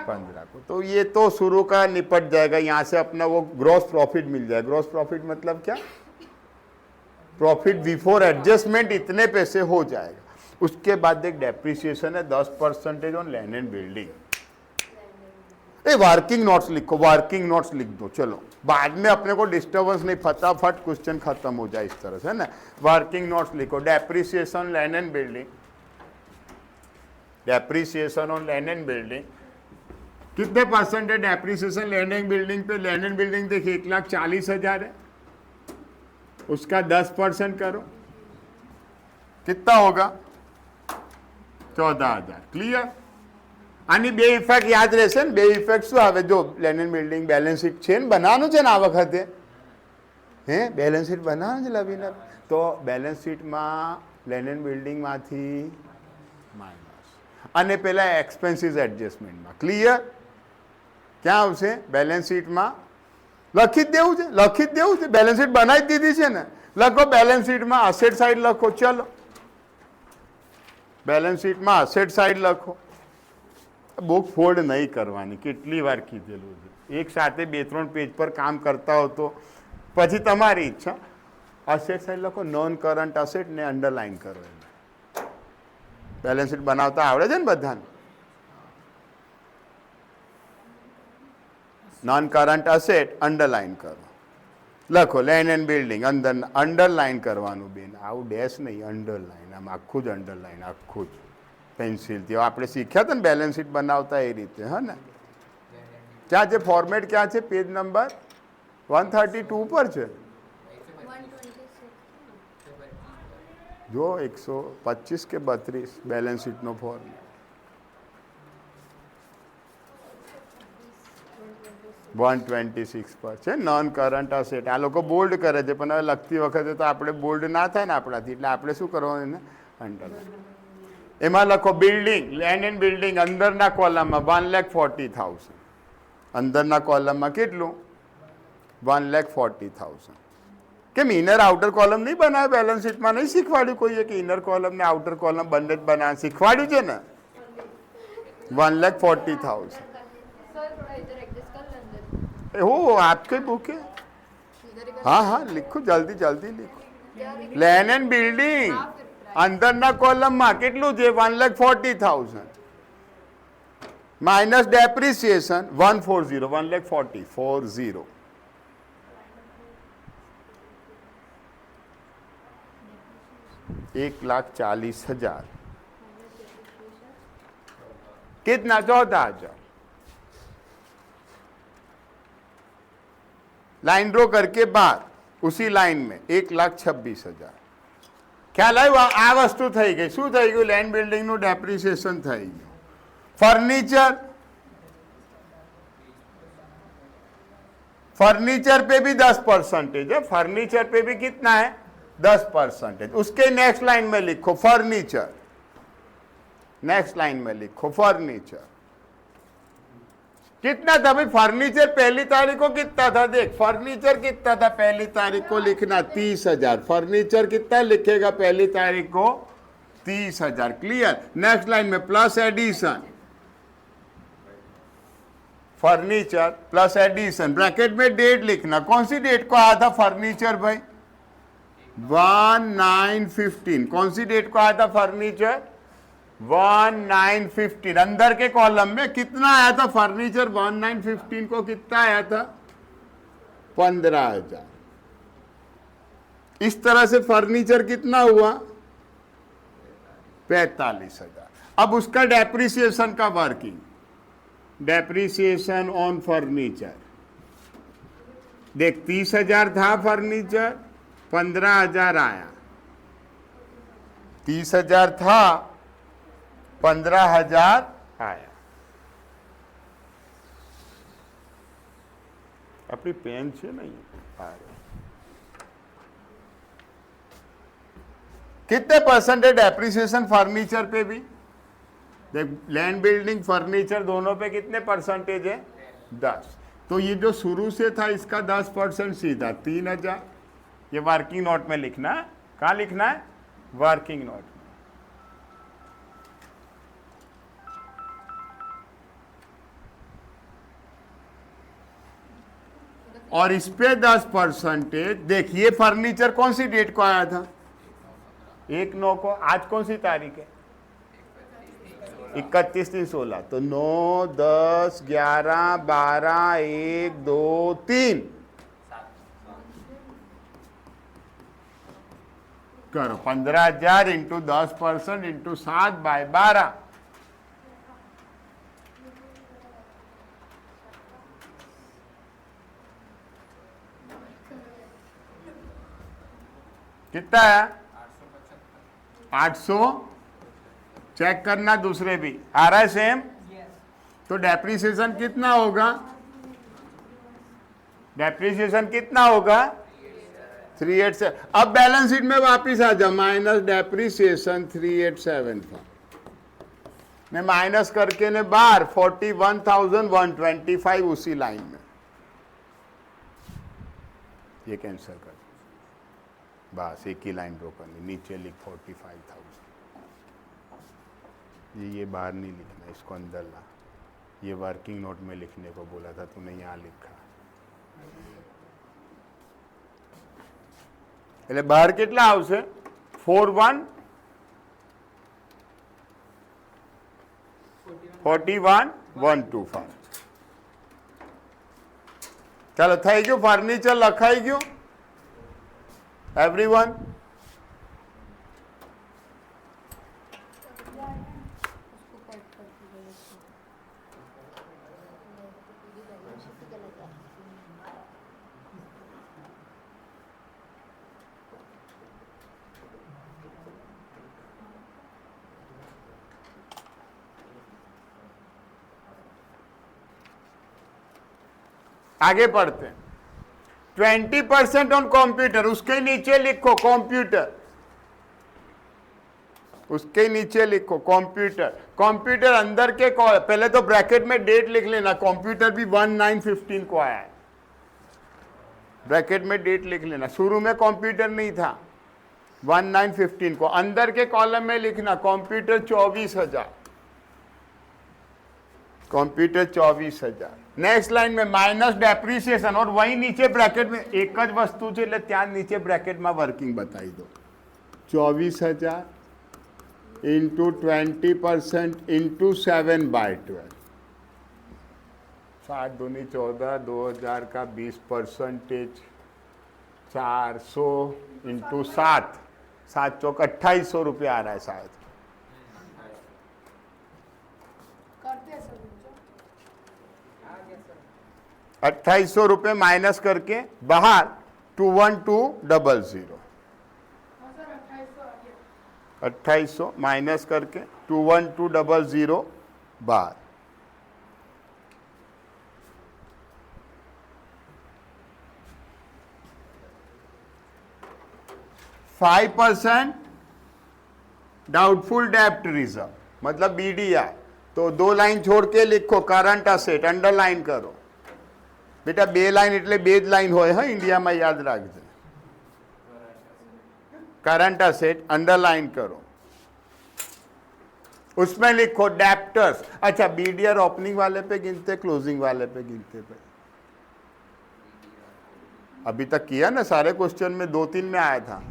15 को। तो ये तो शुरू का निपट जाएगा, यहाँ से अपना वो ग्रॉस प्रॉफिट मिल जाएगा। ग्रॉस प्रॉफिट मतलब क्या? प्रॉफिट बिफोर एडजस्टमेंट इतने पैसे हो जाएगा। उसके बाद एक डेप्रिसिएशन है 10% on land and building. Working notes लिखो, वर्किंग नोट्स लिख दो, चलो बाद में अपने को डिस्टर्बेंस नहीं, फटाफट क्वेश्चन खत्म हो जाए इस तरह से, है ना। वर्किंग नोट्स लिखो, depreciation land and building, depreciation on land and building कितने परसेंट है डेप्रिसिएशन लैंड एंड बिल्डिंग पे? लैंड एंड बिल्डिंग देखिए 1,40,000 है, उसका 10% करो, कितना होगा? 14,000। क्लियर? આની બે ઇફેક્ટ યાદ રહેશે ને, બે ઇફેક્ટ શું આવે? જો land and building balance sheet છે ને, બનાવવાનું છે ને આ વખતે, હે બેલેન્સ શીટ બનાવવાનું છે લવીને, તો બેલેન્સ શીટમાં લેન્ડ એન્ડ બિલ્ડિંગમાંથી માઇનસ અને પેલા એક્સપેન્સીસ એડજસ્ટમેન્ટમાં। ક્લિયર? ક્યાં આવશે? બેલેન્સ શીટમાં લખી જ દેવું છે, લખી જ દેવું છે, બેલેન્સ શીટ બનાવી દીધી છે ને, લખો બેલેન્સ શીટમાં અસેટ સાઈડ લખો, ચલો બેલેન્સ શીટમાં અસેટ સાઈડ લખો। बुक फोल्ड नहीं करवानी, કેટલી વાર કીધેલું છે, એક સાથે 2-3 પેજ પર કામ કરતા હો તો પછી તમારી ઈચ્છા। અસેટ સાઈડ લખો, નોન કરંટ અસેટ ને અંડરલાઈન કરો। બેલેન્સ શીટ બનાવતા આવડે છે ને બધાને? નોન કરંટ અસેટ અંડરલાઈન કરો, લખો લેન્ડ એન્ડ બિલ્ડિંગ અંદર અંડરલાઈન કરવાનું બેન, આવું ડેશ નહીં, અંડરલાઈન, આમ આખું જ અંડરલાઈન, આખું જ પેન્સિલથી। આપણે શીખ્યા હતા ને બેલેન્સ શીટ બનાવતા એ રીતે, હા ને। ક્યાં છે ફોર્મેટ? ક્યાં છે? પેજ નંબર 132 પર છે, જો 125 કે 32 બેલેન્સ શીટનો ફોર્મેટ 126 પર છે। નોન કરંટ અસેટ આ લોકો બોલ્ડ કરે છે, પણ હવે લખતી વખતે તો આપણે બોલ્ડ ના થાય ને આપણાથી, એટલે આપણે શું કરવાનું? એને અંડરલાઈન। એમાં લખો બિલ્ડિંગ, લેન્ડ એન્ડ બિલ્ડિંગ અંદરના કોલમમાં 1,40,000, અંદરના કોલમમાં કેટલું? 1,40,000। કેમ ઇનર આઉટર કોલમ નહીં બનાવે? બેલેન્સ શીટમાં નહીં શીખવાડ્યું કોઈએ કે ઇનર કોલમ ને આઉટર કોલમ બંને જ બનાવે? શીખવાડ્યું છે ને? 1,40,000। हो आपके बुक है? हाँ हाँ लिखो, जल्दी जल्दी लिखो। लैंड एंड बिल्डिंग अंदરના કોલમમાં કેટલું છે? 1,40,000 માઇનસ ડેપ્રિસિએશન 140, 1,40,000 1,40,000 कितना? 14,000। लाइन ड्रॉ करके बाद उसी लाइन में 1,26,000 ખ્યાલ આવ્યો? આ વસ્તુ થઈ ગઈ। શું થઈ ગયું? લેન્ડ બિલ્ડિંગનું ડેપ્રિસિએશન થઈ ગયું। फर्नीचर, फर्नीचर पे भी 10% है, फर्नीचर पे भी कितना है? 10%। उसके नेक्स्ट लाइन में लिखो फर्नीचर, नेक्स्ट लाइन में लिखो फर्नीचर कितना था भाई? फर्नीचर पहली तारीख को कितना था? देख फर्नीचर कितना था पहली तारीख को? लिखना 30,000। फर्नीचर कितना लिखेगा पहली तारीख को? 30,000। क्लियर? नेक्स्ट लाइन में plus addition, furniture plus addition, bracket में डेट लिखना। कौन सी डेट को आया था फर्नीचर भाई? 1915। कौन सी डेट को आया था फर्नीचर? 1915। अंदर के कॉलम में कितना आया था फर्नीचर? 1915 को कितना आया था? 15,000। इस तरह से फर्नीचर कितना हुआ? 45,000। अब उसका डेप्रिसिएशन का वर्किंग, डेप्रिसिएशन ऑन फर्नीचर, देख 30,000 था फर्नीचर, 15,000 आया। 30,000 था, 15,000 आया। अपनी पेन से नहीं आ रहे। कितने परसेंटेज डेप्रिसिएशन फर्नीचर पे भी? देख, लैंड बिल्डिंग फर्नीचर दोनों पे कितने परसेंटेज है? 10। तो ये जो शुरू से था इसका 10% सीधा 3,000। ये वर्किंग नोट में लिखना है। कहाँ लिखना है? वर्किंग नोट में। और इस पे 10%। देखिए फर्नीचर कौन सी डेट को आया था? 1/9 को। आज कौन सी तारीख है? 31, 3, 16। तो 9, 10, 11, 12, 1, 2, 3 करो। 15,000 इंटू 10% इंटू 7/12। कितना है? 800। चेक करना दूसरे भी आ रहा है सेम। तो डेप्रिसिएशन कितना होगा? डेप्रिसिएशन कितना होगा? 387। अब बैलेंस शीट में वापिस आ जा, माइनस डेप्रिसिएशन 387 था। मैं माइनस करके ने बाहर 41,125 उसी लाइन में। ये कैंसिल कर, बस एक ही लाइन ड्रॉ करनी, नीचे लिख 45,000। ये बाहर नहीं लिखना, इसको अंदर ला। ये वर्किंग नोट में लिखने को बोला था, तूने यहाँ लिखा। એટલે બહાર કેટલા આવશે? 41,125। ચાલો થઈ ગયું, ફર્નિચર લખાઈ ગયું એવરીવન? आगे पढ़ते हैं। 20% ऑन कंप्यूटर, उसके नीचे लिखो कंप्यूटर, उसके नीचे लिखो कंप्यूटर। कंप्यूटर अंदर के पहले तो ब्रैकेट में डेट लिख लेना। कंप्यूटर भी 1915 को आया है, ब्रैकेट में डेट लिख लेना। शुरू में कंप्यूटर नहीं था, 1915 को। अंदर के कॉलम में लिखना कंप्यूटर 24,000, कंप्यूटर 24,000। नेक्स्ट लाइन में माइनस डेप्रिसिएशन, और वही नीचे ब्रैकेट में एक ज वस्तु છે એટલે ત્યાં નીચે બ્રેકેટમાં વર્કિંગ બતાવી દો। 24,000 इंटू 20% इंटू 7/12। 7 दूनी 14, 2000 का 20%, 400 इंटू 7, 7 चौक 2800 रुपया आ रहा है शायद। 2800 रुपये माइनस करके बाहर 21200। 2800 माइनस करके 21200 बाहर। %5 डाउटफुल डेब्ट रिजर्व मतलब बीडीआर। तो 2 लाइन छोड़ के लिखो करंट असेट, अंडरलाइन करो बेटा। 2 लाइन એટલે 2 જ लाइन होय है इंडिया में, याद रखजे। करंट असेट अंडरलाइन करो, उसमें लिखो डेप्टर्स। अच्छा, बीडीआर ओपनिंग वाले पे गिनते, क्लोजिंग वाले पे गिनते? पे अभी तक किया ना, सारे क्वेश्चन में 2-3 में आया था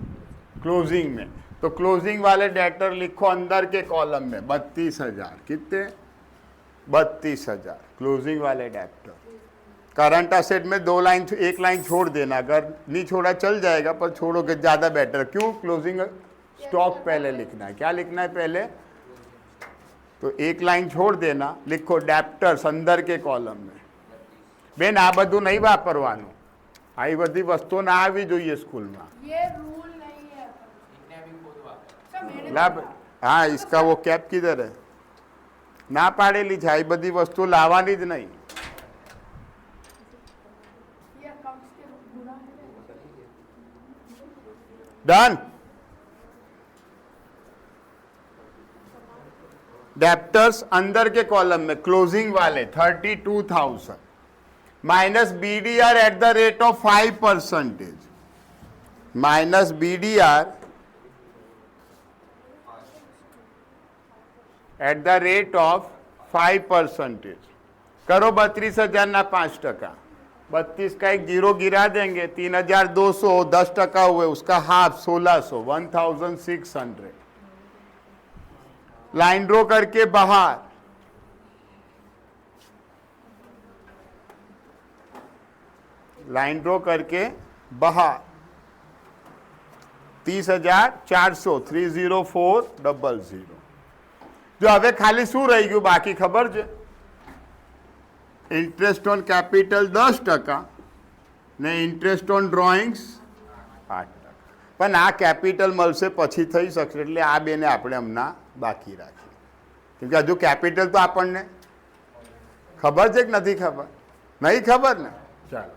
क्लोजिंग में। तो क्लोजिंग वाले डेटर लिखो अंदर के कॉलम में 32,000। कितने? 32,000 क्लोजिंग वाले डेप्टर। करंट असेट में एक लाइन छोड़ देना, अगर नहीं छोड़ा चल जाएगा, पर छोड़ोगे ज़्यादा बेटर। क्यों? क्लोजिंग स्टॉक पहले लिखना है। क्या लिखना है पहले? तो एक लाइन छोड़ देना, लिखो डेप्टर्स अंदर के कॉलम में। બેન આ બધું નહીં વાપરવાનું, આ બધી વસ્તુઓ ના આવી જોઈએ સ્કૂલમાં। हाँ, इसका वो कैप किधर है? ना पाड़ेली है, ये बधी वस्तु लावानी ज नहीं। डन। डेप्टर्स अंदर के कॉलम में क्लोजिंग वाले 32,000 minus BDR at the rate of 5%, minus BDR at the rate of 5%। करो 32,000 ना 5%, 32 का एक जीरो गिरा देंगे, 3,200, 10% हुए, उसका हाफ 1,600, 1,600। लाइन ड्रॉ करके बाहर, लाइन ड्रॉ करके बाहर 30,400, 304,000। जो हवे खाली शू रही गયું बाकी खबर છે? इंटरेस्ट ऑन कैपिटल 10% ने इंटरेस्ट ऑन ड्रॉइंग्स 8%। પણ આ કેપિટલ મળશે પછી થઈ શકશે, એટલે આ બેને આપણે હમણાં બાકી રાખીએ, કેમકે હજુ કેપિટલ તો આપણને ખબર છે કે નથી ખબર? नहीं खबर ना? चलो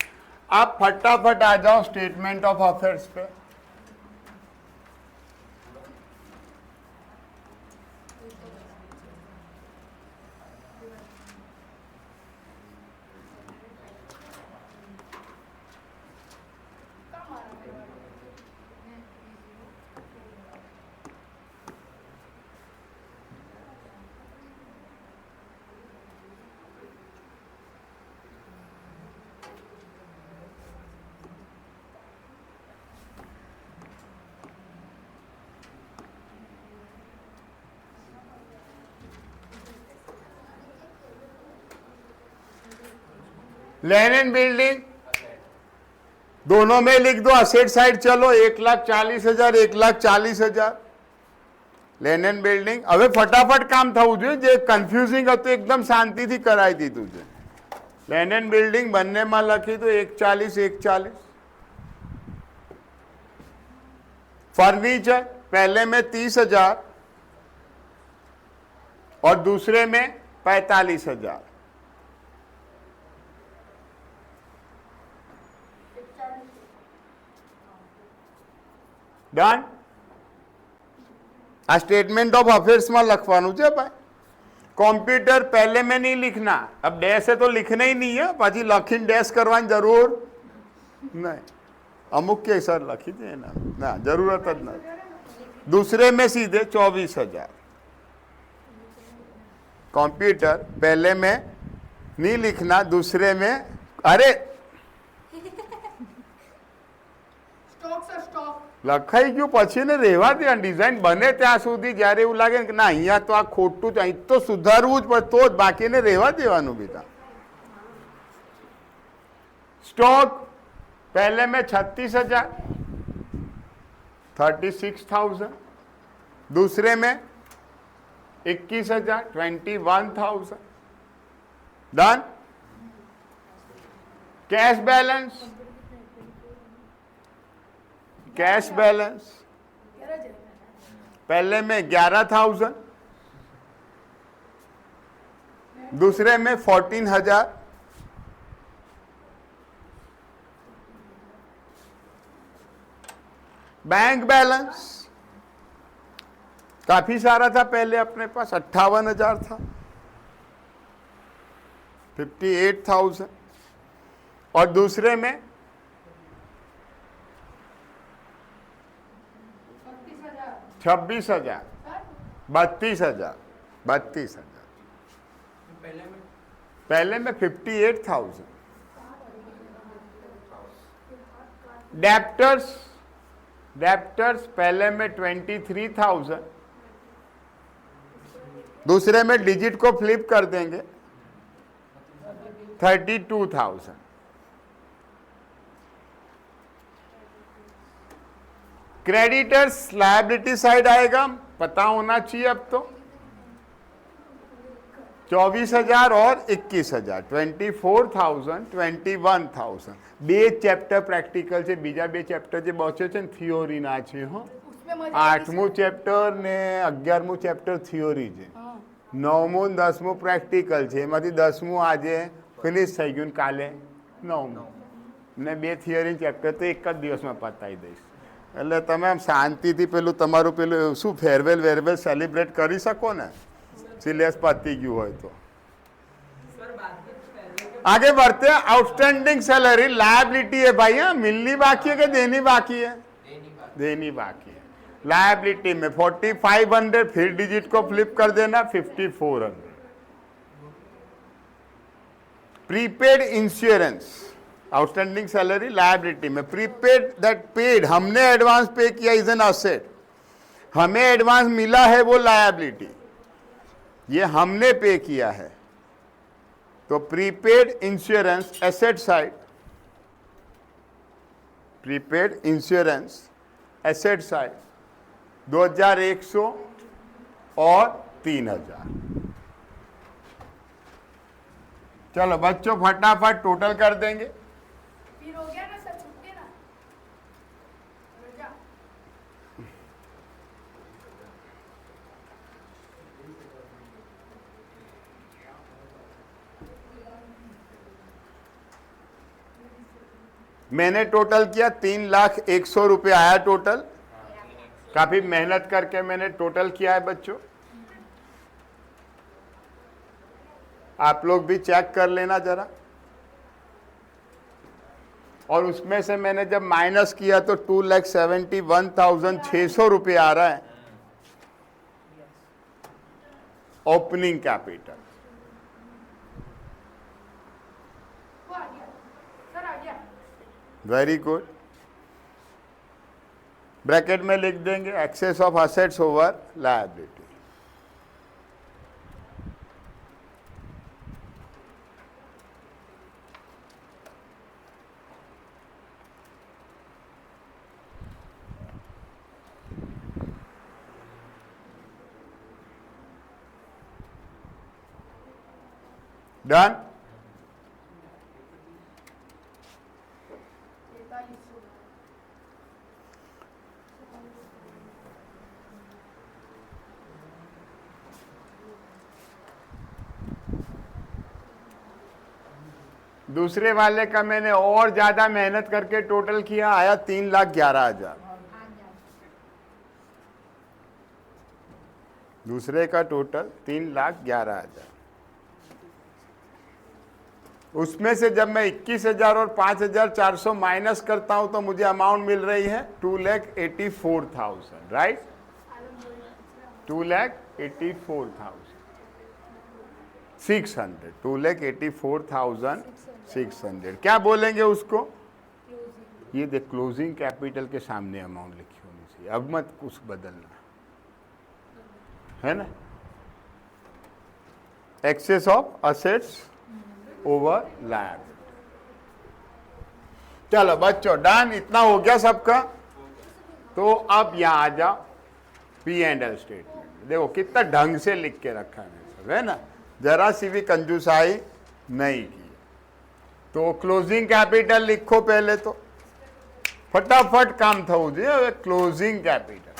आप फटाफट आ जाओ स्टेटमेंट ऑफ अफेयर्स पे। लैंड एंड बिल्डिंग दोनों में लिख दो, असेट साइड चलो 1,40,000, 1,40,000 लैंड एंड बिल्डिंग। હવે ફટાફટ કામ થવું જોઈએ, જે કન્ફ્યુઝિંગ હતું એકદમ શાંતિથી કરાવી દીધું છે। लैंड एंड बिल्डिंग બંનેમાં લખી દો 1,40, 1,40। फर्नीचर पहले में 30,000 और दूसरे में 45,000। डन। आ स्टेटमेंट ऑफ अफेयर्स में लखवानुं छे भाई। कॉम्प्यूटर पहले में नहीं लिखना, अब डैश है तो लिखना ही नहीं है, पाછી लखीने डैश करवानी जरूर नहीं। अमुक के सर लखी दे ना जरूरत ज नहीं। दूसरे में सीधे 24,000। कंप्यूटर पहले में नहीं लिखना, दूसरे में अरे લખાઈ ગયું પછી ને રહેવા દે, ડિઝાઇન બને ત્યાં સુધી, જ્યારે એવું લાગે ને કે ના અહીંયા તો આ ખોટું છે, અહીં તો સુધારવું જ પડે, તો જ બાકીને રહેવા દેવાનું બેટા। स्टॉक पहले में 36,000, 36,000। दूसरे में 21,000, 21,000। Done. Cash balance, cash balance पहले में 11,000, दूसरे में 14,000। बैंक बैलेंस काफी सारा था पहले अपने पास, 58,000 था, 58,000। और दूसरे में 26,000, 32,000, 32,000। पहले में 58,000। डेप्टर्स, डेप्टर्स पहले में 23,000, दूसरे में डिजिट को फ्लिप कर देंगे 32,000। क्रेडिटर्स लायबिलिटी साइड आएगा, पता होना चाहिए अब तो। 24,000 और 21,000, 24,000 21,000 બે ચેપ્ટર પ્રેક્ટિકલ છે, બીજા બે ચેપ્ટર જે બચ્યો છે ને થિયોરીના છે હો। 8મું ચેપ્ટર ને 11મું ચેપ્ટર થિયોરી છે, 9મું ને 10મું પ્રેક્ટિકલ છે, એમાંથી 10મું આજે ફિનિશ થઈ ગયું, કાલે 9મું ને બે થિયરી ચેપ્ટર તો એક જ દિવસમાં પતાવી દઈશ, એટલે તમે આમ શાંતિથી પેલું તમારું પેલું શું ફેરવેલ સેલિબ્રેટ કરી શકો ને, સિલેબસ પતી ગયું હોય તો। आगे बढ़ते हैं। आउटस्टैंडिंग सैलरी लायबिलिटी है भाई, हाँ मिलनी बाकी है कि देनी बाकी है? देनी बाकी है। लायबिलिटी में 4500, फिर डिजिट को फ्लिप कर देना 5400। Prepaid insurance, outstanding salary liability में प्रीपेड दैट पेड, हमने एडवांस पे किया इज एन असेट, हमें एडवांस मिला है वो लायबिलिटी, ये हमने पे किया है, तो prepaid insurance asset side, prepaid insurance asset side 2100 और 3000। चलो बच्चों फटाफट टोटल कर देंगे। फिर हो गया ना सर, छुट्टी ना मैंने टोटल किया 3,01,000 रुपये आया टोटल, काफी मेहनत करके मैंने टोटल किया है बच्चों, आप लोग भी चेक कर लेना जरा। और उसमें से मैंने जब माइनस किया तो 2,71,600 रुपये आ रहा है ओपनिंग कैपिटल। वो आ गया सर, आ गया। Very good. ब्रैकेट में लिख देंगे excess of assets over liability. Done. दूसरे वाले का मैंने और ज्यादा मेहनत करके टोटल किया, आया 3,11,000। दूसरे का टोटल 3,11,000। उसमें से जब मैं 21,000 और 5,400 माइनस करता हूं तो मुझे अमाउंट मिल रही है 2,84,000, राइट? 2,84,600, 2,84,600। क्या बोलेंगे उसको? ये देख, क्लोजिंग कैपिटल के सामने अमाउंट लिखी होनी चाहिए, अब मत कुछ बदलना, है ना? Excess of assets over liability. चलो बच्चों डन, इतना हो गया सबका। तो अब यहां आ जाओ, P&L स्टेटमेंट। देखो कितना ढंग से लिख के रखा है सब, है ना, जरा सी भी कंजूसाई नहीं की। तो क्लोजिंग कैपिटल लिखो पहले, तो फटाफट काम थવું જોઈએ। क्लोजिंग कैपिटल,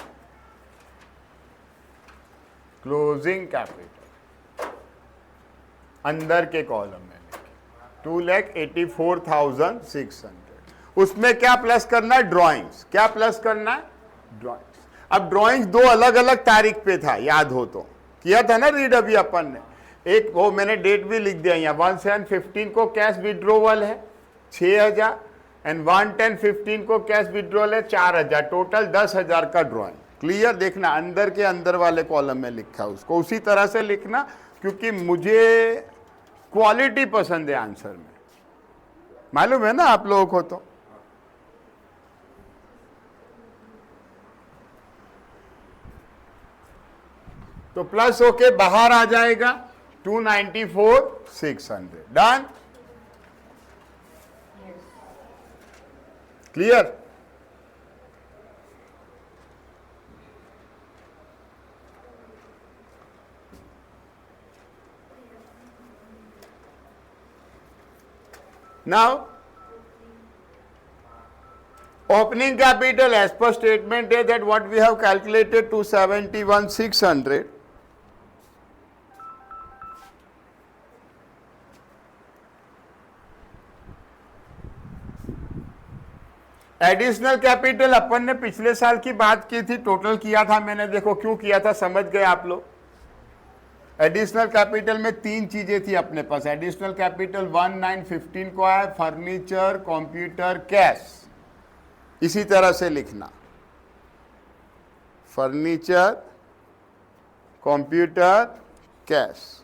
क्लोजिंग कैपिटल अंदर के कॉलम में 2,84,600। उसमें क्या प्लस करना है? ड्राइंग्स। क्या प्लस करना है? ड्राइंग्स। अब ड्राइंग्स दो अलग अलग तारीख पे था, याद हो तो, किया था ना रीड अभी अपन ने। एक वो मैंने डेट भी लिख दिया यहाँ, 1/7/15 को कैश विड्रोवल है 6,000 एंड 1/10/15 को कैश विड्रोवल है 4,000, टोटल 10,000 का ड्राइंग। क्लियर? देखना अंदर के अंदर वाले कॉलम में लिखा, उसको उसी तरह से लिखना, क्योंकि मुझे क्वालिटी पसंद है आंसर में, मालूम है ना आप लोगों को। तो प्लस होके बाहर आ जाएगा 294,600। Done? Clear? Now opening capital as per statement is that what we have calculated 271,600. Additional capital अपन ने पिछले साल की बात की थी, टोटल किया था मैंने, देखो क्यों किया था समझ गए आप लोग। एडिशनल कैपिटल में तीन चीजें थी अपने पास। एडिशनल कैपिटल 1915 को आया, फर्नीचर, कंप्यूटर, कैश। इसी तरह से लिखना, फर्नीचर, कंप्यूटर, कैश।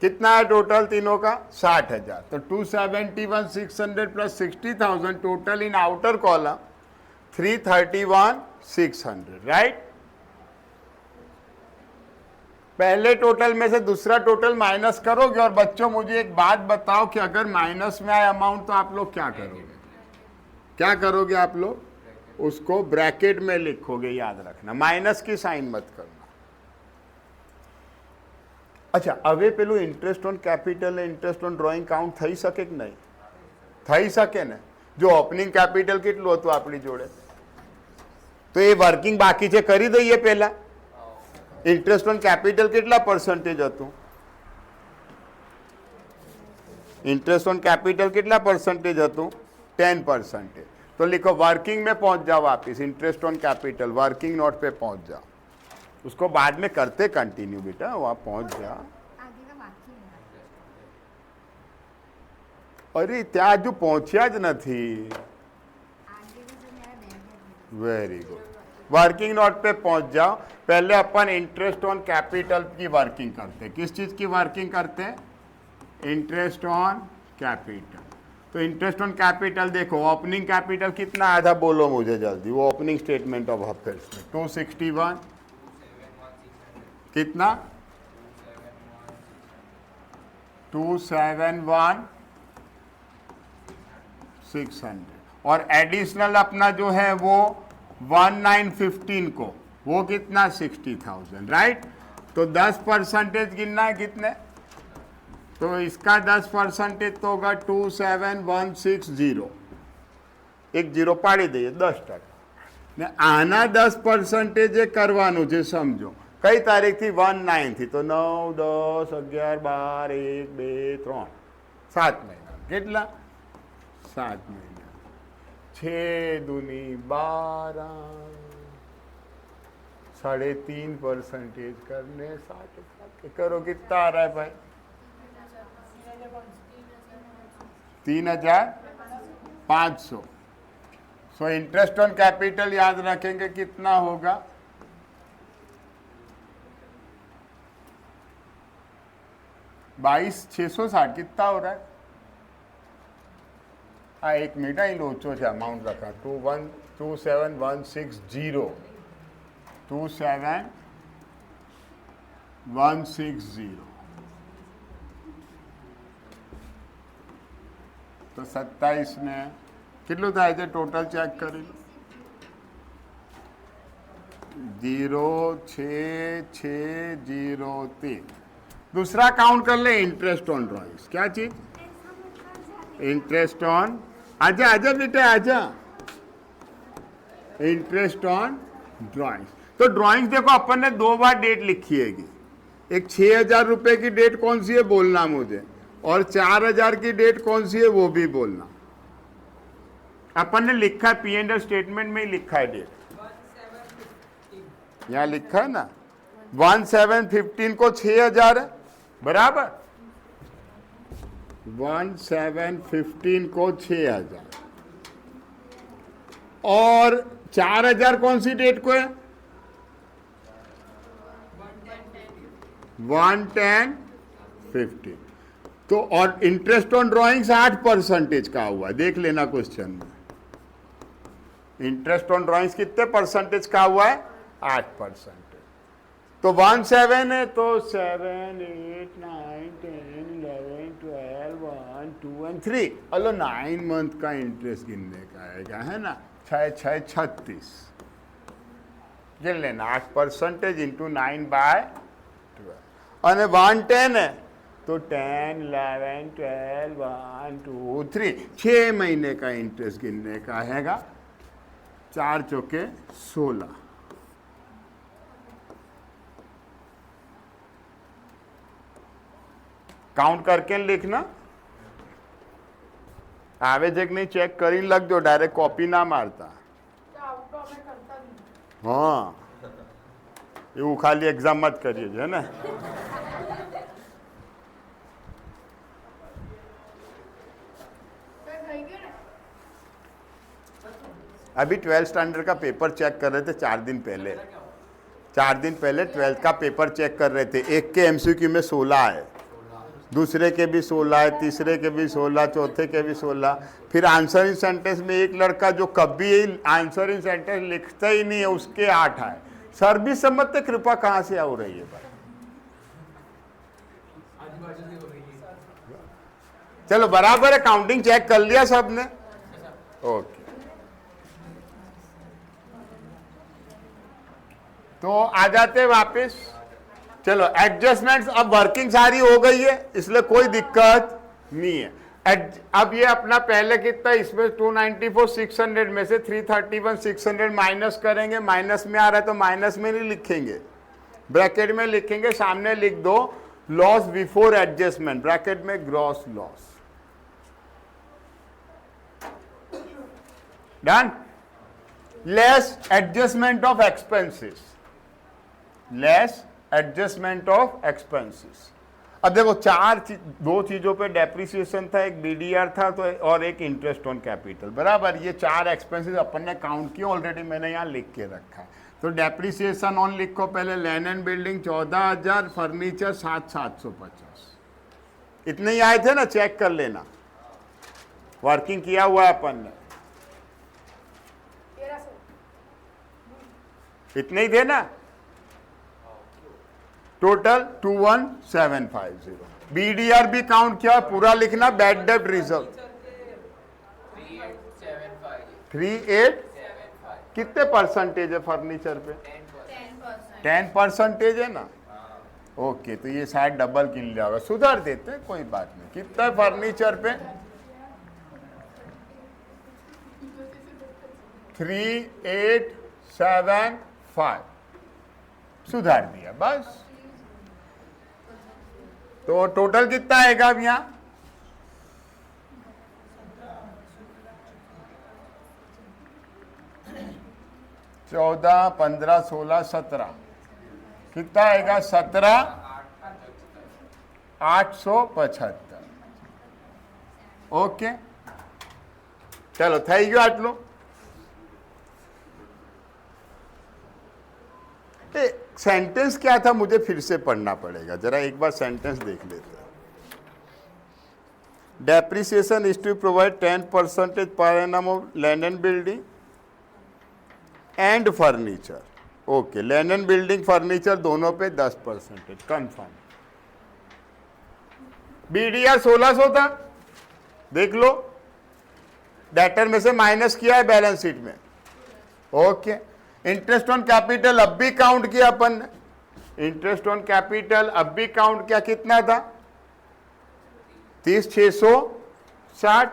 कितना है टोटल तीनों का? 60,000। तो 271,600 प्लस 60,000 टोटल इन आउटर कॉलम 331,600, राइट। पहले टोटल में से दूसरा टोटल माइनस करोगे। और बच्चों मुझे एक बात बताओ कि अगर माइनस में आए अमाउंट तो आप लोग क्या करोगे? क्या करोगे आप लोग? उसको ब्रैकेट में लिखोगे, याद रखना, माइनस की साइन मत करना। अच्छा, હવે પેલું ઇન્ટરેસ્ટ ઓન કેપિટલ ને ઇન્ટરેસ્ટ ઓન ડ્રોઈંગ કાઉન્ટ થઈ શકે કે નહીં? થઈ શકે ને? જો ઓપનિંગ કેપિટલ કેટલું હતું આપણી જોડે, તો એ વર્કિંગ બાકી છે કરી દઈએ પહેલા। ઇન્ટરેસ્ટ ઓન કેપિટલ કેટલા પરસેન્ટેજ હતું? ઇન્ટરેસ્ટ ઓન કેપિટલ કેટલા પરસેન્ટેજ હતું? 10%। तो लिखो वर्किंग में पहुंच जाओ वापिस, interest on capital working note पे पहुंच जाओ। उसको बाद में करते कंटिन्यू बेटा, वहां पहुंच जा। अरे त्या हजू पहुंचा ज नहीं। Very good. वर्किंग नोट पे पहुंच जाओ। पहले अपन इंटरेस्ट ऑन कैपिटल की वर्किंग करते। किस चीज की वर्किंग करते? Interest on capital. तो इंटरेस्ट ऑन कैपिटल देखो, ओपनिंग कैपिटल कितना आया था बोलो मुझे जल्दी, वो ओपनिंग स्टेटमेंट ऑफ अफेयर्स में 261 कितना? 271,600। और एडिशनल अपना जो है वो 1915 को, वो कितना? 60,000, राइट। तो 10% गिनना है कितने? तो इसका 10% तो होगा 27160। एक जीरो पाड़ी दीजिए, 10%। ने आना 10% करवानुं छे, समझो। कई तारीख थी? 19 थी, तो 9, 10, 11, 12, 1, 2, 3, 7 महीना। कितना? 7 महीना। 6 दूनी 12, 3.5% करने 60 करो, कितना आ रहा है भाई? 3,500। सो इंटरेस्ट ऑन कैपिटल याद रखेंगे कितना होगा? 22,660। कितना हो रहा है? हाँ, एक मिनट ही लोचो से अमाउंट रखा, 27160, 27160। तो 27 ने કેટલું થાય છે ટોટલ? ચેક કરી લો। 06603। दूसरा काउंट कर ले, इंटरेस्ट ऑन ड्रॉइंग्स। क्या चीज? इंटरेस्ट ऑन, आजा आजा बेटा आजा, इंटरेस्ट ऑन ड्रॉइंग्स। तो ड्रॉइंग्स देखो अपन ने 2 बार डेट लिखी है। एक 6,000 रुपए की डेट कौन सी है बोलना मुझे, और 4,000 की डेट कौन सी है वो भी बोलना। अपन ने लिखा है P&L स्टेटमेंट में ही लिखा है डेट, यहाँ लिखा है ना। 1715 को 6,000 है, बराबर। 1715 को 6,000 और 4,000 कौन सी डेट को है? 11015। तो और इंटरेस्ट ऑन ड्रॉइंग्स 8% का हुआ, देख लेना क्वेश्चन में। इंटरेस्ट ऑन ड्रॉइंग्स कितने परसेंटेज का हुआ है? 8%। तो 17 है, तो 7, 8, 9, 10, 11, 12, 1, 2 and 3। अलो 9 मंथ का इंटरेस्ट गिनने का आएगा, है ना। 6×6=36 गिन लेना 8% इंटू 9/12 અને 110 है तो 10, 11, 12, 1, 2, 3 6 महीने का इंटरेस्ट गिनने का हैगा 4 चौके 16 काउंट करके लिखना આવે છે કે નહીં ચેક કરીને લખજો ડાયરેક્ટ કોપી ના મારતા તો આઉટડોર અમે કરતા જ નહીં. હા એવું ખાલી એક્ઝામમાં જ કરીએ છીએ ને તો થઈ ગયું ને. अभी 12th स्टैंडर्ड का पेपर चेक कर रहे थे 4 दिन पहले 12th का पेपर चेक कर रहे थे एक के एमसीक्यू में 16 है दूसरे के भी 16 है तीसरे के भी 16 चौथे के भी 16 फिर आंसर इन सेंटेंस में एक लड़का जो कभी आंसर इन सेंटेंस लिखता ही नहीं है उसके 8 आए सर भी समझते कृपा कहाँ से हो रही है भाई चलो बराबर है काउंटिंग चेक कर लिया सबने ओके तो आ जाते वापस चलो एडजस्टमेंट्स अब वर्किंग सारी हो गई है इसलिए कोई दिक्कत नहीं है अब ये अपना पहले कितना इसमें 294 600 में से 331 600 माइनस करेंगे माइनस में आ रहा है तो माइनस में नहीं लिखेंगे ब्रैकेट में लिखेंगे सामने लिख दो लॉस बिफोर एडजस्टमेंट ब्रैकेट में gross loss done less adjustment of expenses less adjustment of expenses अब देखो दो चीजों पे डेप्रिसिएशन था एक बीडीआर था तो और एक इंटरेस्ट ऑन कैपिटल बराबर ये 4 एक्सपेंसेस अपन ने काउंट किए ऑलरेडी मैंने यहाँ लिख के रखा है तो डेप्रिसिएशन ऑन लिखो पहले लैंड एंड बिल्डिंग 14,000 फर्नीचर 7,750 इतने ही आए थे ना चेक कर लेना वर्किंग किया हुआ है अपन ने 1300 इतने ही थे ना टोटल 21750 बीडीआर भी काउंट किया पूरा लिखना बैड डेट रिजर्व 38 कितने परसेंटेज है फर्नीचर पे 10% है ना ओके तो ये शायद डबल गिन जाएगा सुधार देते हैं कोई बात नहीं कितना है फर्नीचर पे 3875 सुधार दिया बस तो टोटल कितना आएगा अब यहाँ चौदह 15 16 17 कितना आएगा 17,875 ओके चलो થઈ ગયું આટલું सेंटेंस क्या था मुझे फिर से पढ़ना पड़ेगा जरा एक बार सेंटेंस देख लेते हैं depreciation is to provide 10% per annum of land and building and furniture okay land and building furniture दोनों पे 10% कंफर्म बीडीआर 1600 था देख लो डेटर में से माइनस किया है बैलेंस शीट में ओके इंटरेस्ट ऑन कैपिटल अब भी काउंट किया अपन ने इंटरेस्ट ऑन कैपिटल अब भी काउंट किया कितना था 30,660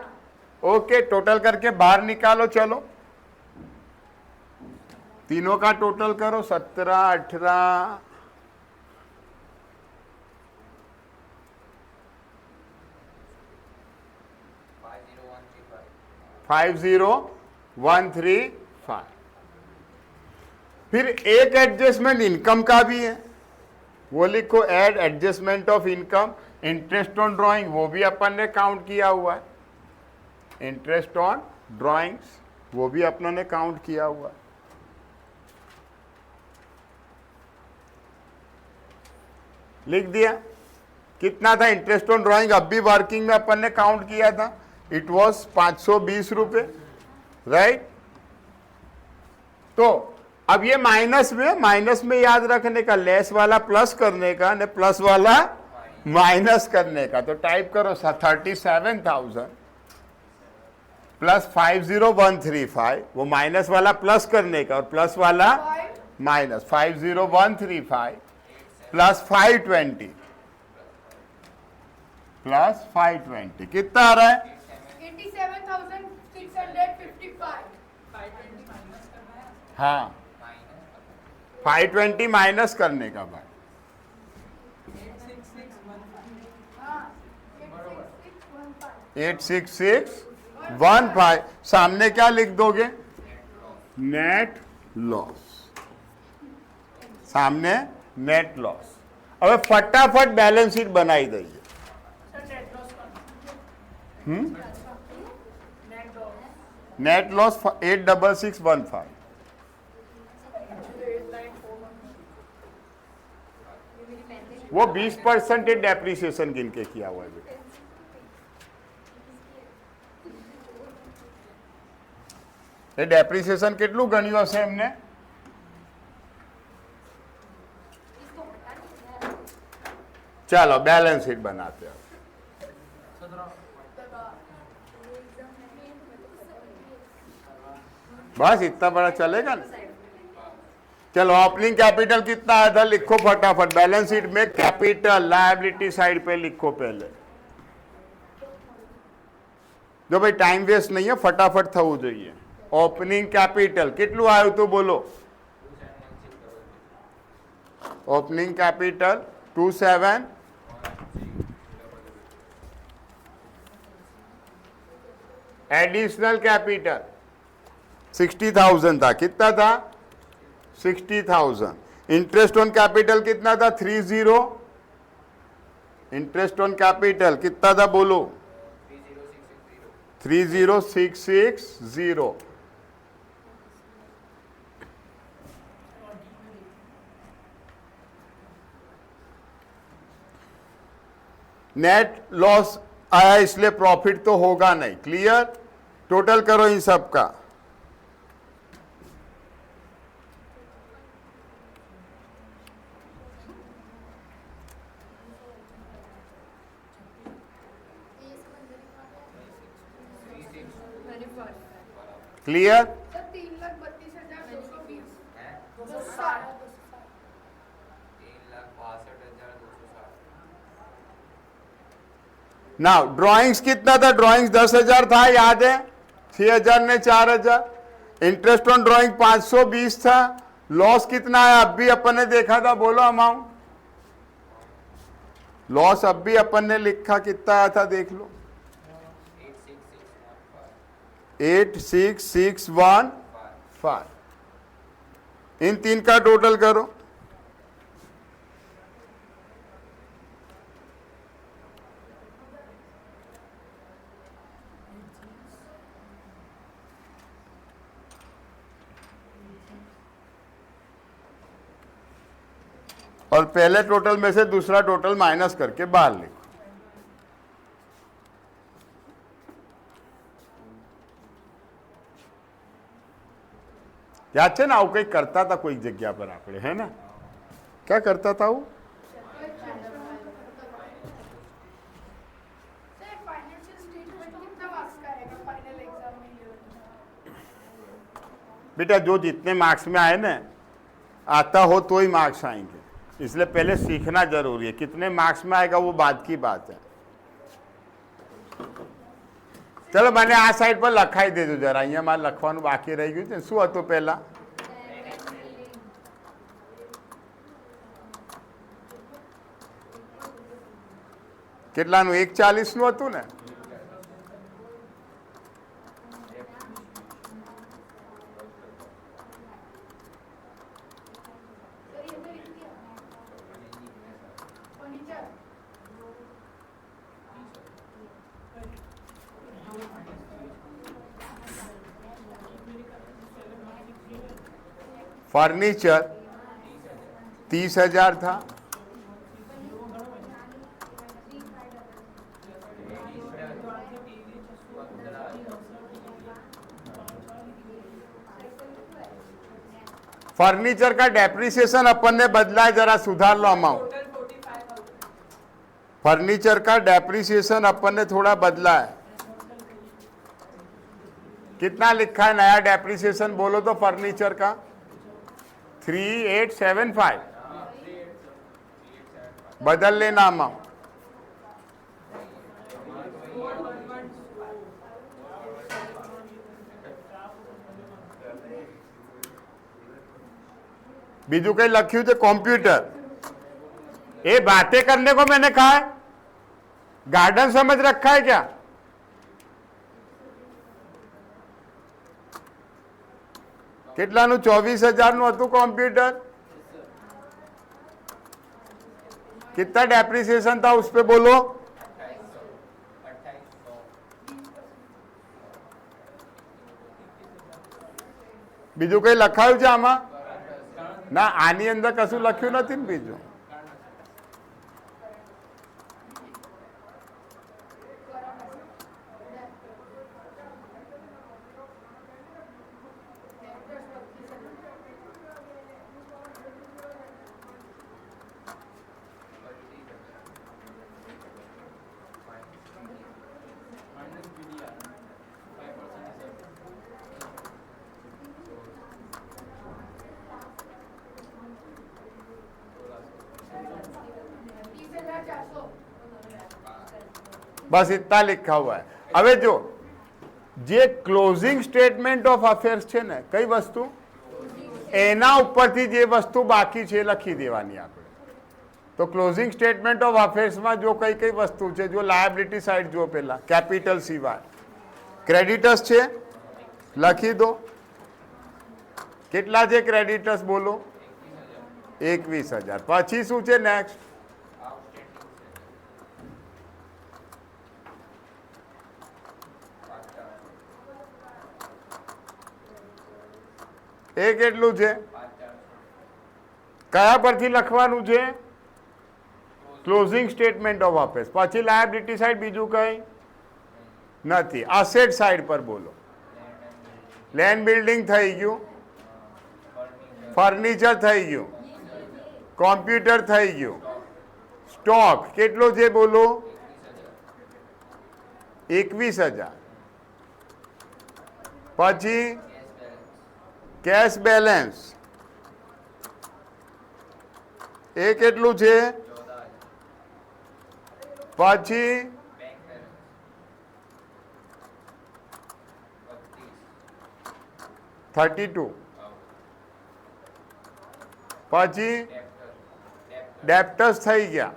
ओके टोटल करके बाहर निकालो चलो तीनों का टोटल करो 17 18 50,135 फिर एक एडजस्टमेंट इनकम का भी है वो लिखो add adjustment of income interest on drawing वो भी अपन ने काउंट किया हुआ है इंटरेस्ट ऑन ड्राइंग्स वो भी अपन ने काउंट किया हुआ है लिख दिया कितना था इंटरेस्ट ऑन ड्राइंग अब भी वर्किंग में अपन ने काउंट किया था इट वॉज 520 रुपए राइट तो अब ये माइनस में याद रखने का लेस वाला प्लस करने का ने प्लस वाला माइनस करने का तो टाइप करो 37,000 प्लस 50135, वो माइनस वाला प्लस करने का और प्लस वाला 5 माइनस 50135 प्लस 520 प्लस 520 कितना आ रहा है? 87,655 हाँ 520 माइनस करने का भाई, हाँ 86,615 86615 सामने क्या लिख दोगे? नेट लॉस, सामने नेट लॉस। अब फटाफट बैलेंस शीट बनाई दीजिए। नेट लॉस 86615, वो 20% डेप्रिसिएशन गिन के किया हुआ है बेटा। ये डेप्रिसिएशन કેટલું ગણ્યું હશે એમને? चलो बैलेंस शीट बनाते हैं। बस इतना बड़ा चलेगा ना? चलो ओपनिंग कैपिटल कितना आया था लिखो फटाफट। बैलेंस शीट में कैपिटल लायबिलिटी साइड पे लिखो पहले। जो भाई टाइम वेस्ट नहीं है, फटाफट થવું જોઈએ। ओपनिंग कैपिटल કેટલું આવ્યું તો બોલો? ओपनिंग कैपिटल 27 एडिशनल कैपिटल 60,000 था। कितना था? 60,000। इंटरेस्ट ऑन कैपिटल कितना था? 30। इंटरेस्ट ऑन कैपिटल कितना था बोलो? 30660। नेट लॉस आया इसलिए प्रॉफिट तो होगा नहीं। क्लियर? टोटल करो इन सब का। क्लियर? सर 3,32,220 नाउ ड्राइंग्स कितना था? ड्राइंग्स 10,000 था, याद है? 6,000 ने 4,000। इंटरेस्ट ऑन ड्राइंग 520 था। लॉस कितना है? अब भी अपन ने देखा था, बोलो अमाउंट। लॉस अब भी अपन ने लिखा, कितना आया था देख लो। 86,615। इन तीन का टोटल करो। और पहले टोटल में से दूसरा टोटल माइनस करके बाहर लिखो। याद છે ને આવું કંઈક કરતા હતા કોઈક જગ્યા પર આપણે, હે ને? क्या करता था वो? सर फाइनेंशियल स्टेटमेंट कितना मार्क्स का आएगा फाइनल एग्जाम में? बेटा जो जितने मार्क्स में आए ना, आता हो तो ही मार्क्स आएंगे, इसलिए पहले सीखना जरूरी है। कितने मार्क्स में आएगा वो बाद की बात है। चलो मैंने आ साइड पर लखाई दे दो जरा, अँ मारे लखવાનું बाकी रही गયું છે। શું હતું પહેલા? કેટલાનું? 140 નું હતું ને? सर ये तो लिख दिया फर्नीचर फर्नीचर 30,000 था। फर्नीचर का डेप्रिसिएशन अपन ने बदला है, जरा सुधार लो अमाउंट। फर्नीचर का डेप्रिसिएशन अपन ने थोड़ा बदला है। कितना लिखा है नया डेप्रिसिएशन बोलो तो फर्नीचर का 3875 बदल लेना अमाउंट। बीजू कहीं लख्यू थे कंप्यूटर, ये बातें करने को मैंने कहा है, गार्डन समझ रखा है क्या? કેટલાનું 24,000નું હતું कंप्यूटर, कितना डेप्रिसिएशन था उस पे बोलो? બીજું કઈ લખાયું છે આમાં? ના, આની અંદર કશું લખ્યું નથી ને બીજું। बस इतना लिखा हुआ है। હવે જો જે ક્લોઝિંગ સ્ટેટમેન્ટ ઓફ અફેર્સ છે ને, કઈ વસ્તુ એના ઉપરથી જે વસ્તુ બાકી છે લખી દેવાની આપણે। તો ક્લોઝિંગ સ્ટેટમેન્ટ ઓફ અફેર્સમાં જો કઈ કઈ વસ્તુ છે, જો લાયબિલિટી સાઇડ જો પહેલા કેપિટલ સિવાય ક્રેડિટર્સ છે લખી દો। કેટલા છે ક્રેડિટર્સ બોલો? 21,000। પછી શું છે નેક્સ્ટ? એ કેટલું છે? કયા પરથી લખવાનું છે? Closing statement of affairs. પછી લાયબિલિટી સાઇડ બીજું કઈ નથી। અસેટ સાઇડ પર બોલો। લેન્ડ બિલ્ડિંગ થઈ ગયું, ફર્નિચર થઈ ગયું, કોમ્પ્યુટર થઈ ગયું, સ્ટોક કેટલો છે બોલો? 21,000। પછી કેશ બેલેન્સ એ કેટલું છે? પછી 32। પછી ડેપ્ટર્સ થઈ ગયા,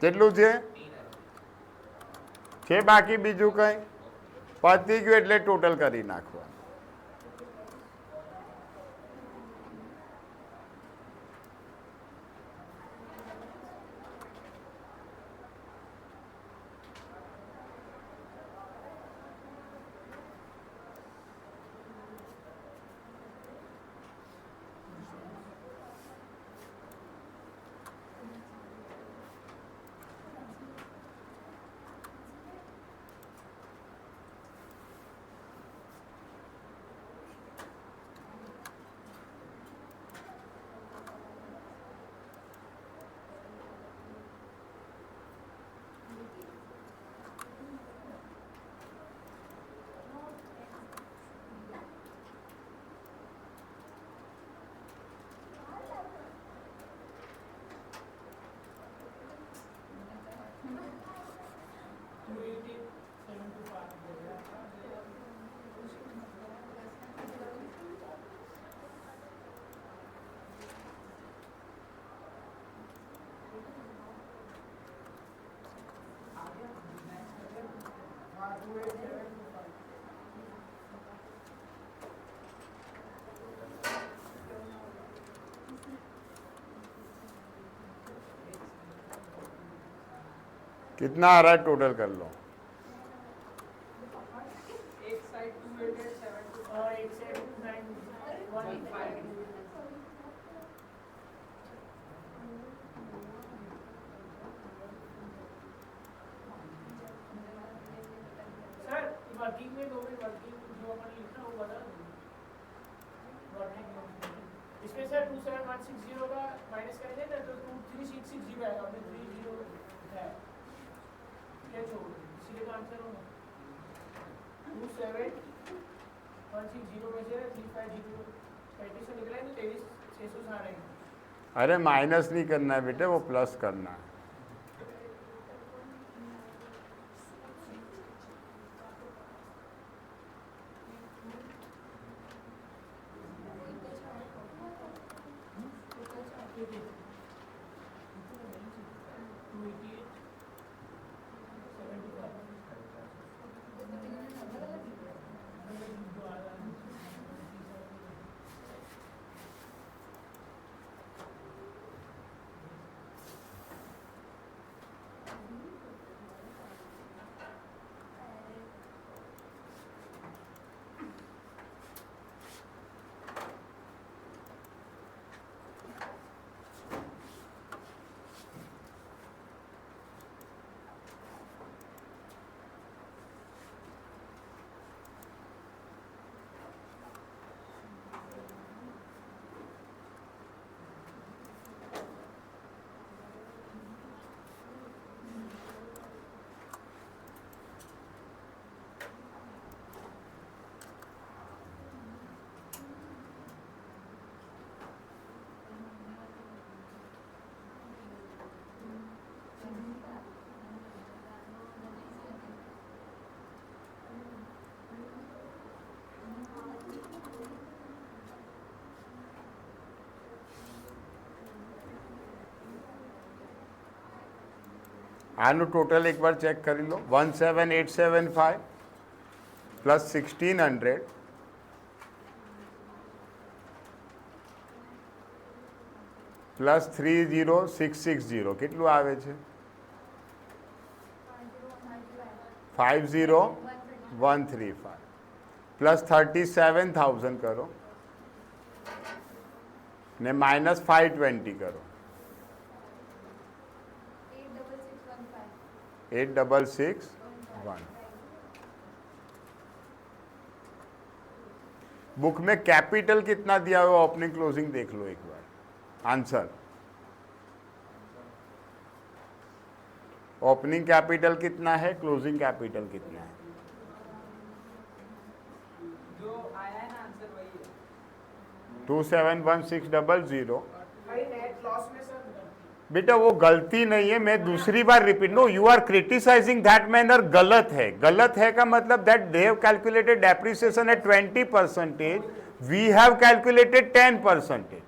કેટલું છે બાકી બીજું કઈ? પતી ગયું એટલે ટોટલ કરી નાખવાનું। कितना आ रहा है टोटल कर लो। एक साइड 287 और एक साइड 915। सर वर्किंग में दो में वर्किंग जो अपन लिखा वो बता दो। वर्किंग इसमें सर 27160 का माइनस करेंगे ना तो 2360 660 आएगा, आपने 30 है, क्या छोड़ इसलिए तो आंसर होगा 27160 में से 350 35 निकला है तो 23,600 आ रहे हैं। अरे माइनस नहीं करना है बेटे, वो प्लस करना है। આનું ટોટલ એકવાર ચેક કરી લો, 17875 પ્લસ 1600 પ્લસ 30660 કેટલું આવે છે? 50135 પ્લસ 37,000 કરો ને માઇનસ 520 કરો, 86615। बुक में कैपिटल कितना दिया हुआ ओपनिंग क्लोजिंग देख लो एक बार। आंसर ओपनिंग कैपिटल कितना है, क्लोजिंग कैपिटल कितना है? जो आया है ना आंसर वही है। 271600। भाई नेट लॉस में सर बेटा वो गलती नहीं है, मैं दूसरी बार repeat, no you are criticising that manner, गलत है। गलत है का मतलब that they have calculated depreciation at 20%, we have calculated 10%।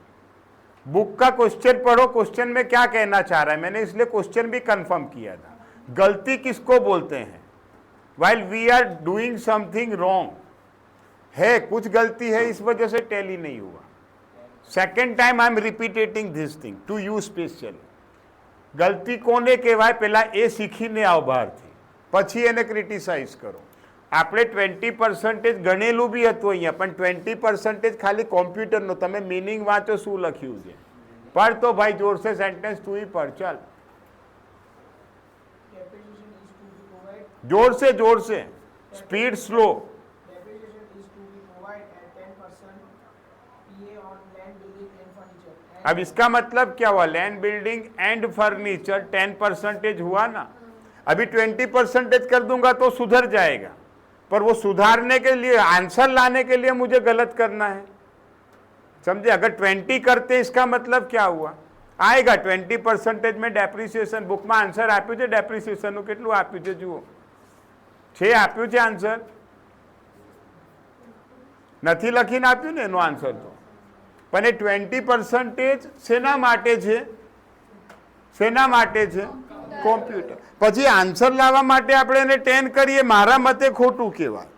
Book का क्वेश्चन पढ़ो, क्वेश्चन में क्या कहना चाह रहा है, मैंने इसलिए क्वेश्चन भी कंफर्म किया था। गलती किसको बोलते हैं? While we are doing something wrong, है कुछ गलती है, इस वजह से टैली नहीं हुआ। Second time I am repeating this thing to you specially. गलती कोने कहेवाय? पहला ए શીખીને આવ બહારથી, પછી એને ક્રિટિસાઇઝ કરો। આપણે 20% ગણેલું બી હતું અહીંયા, પણ 20% ખાલી કોમ્પ્યુટરનો, તમે મિનિંગ વાંચો શું લખ્યું છે, પઢ તો ભાઈ જોરસે સેન્ટેન્સ તું ही पढ़, चल depreciation is to be provided जोर से speed slow. depreciation is to be provided at 10% PA on land building and furniture अब इसका मतलब क्या हुआ? लैंड बिल्डिंग एंड फर्नीचर 10% हुआ ना, अभी 20% कर दूंगा तो सुधर जाएगा, पर वो सुधारने के लिए, आंसर लाने के लिए मुझे गलत करना है, समझे? अगर 20 करते इसका मतलब क्या हुआ? आएगा 20% में डेप्रिसिएशन। बुक में आंसर આપ્યું છે डेप्रिसिएशन નું કેટલું આપ્યું છે જુઓ, 6 આપ્યું છે આન્સર, નથી લખીને આપ્યું ને એનો આન્સર તો। પણ એ 20% શેના માટે છે? શેના માટે છે? કોમ્પ્યુટર। પછી આન્સર લાવવા માટે આપણે એને 10 કરીએ, મારા મતે ખોટું કહેવાય।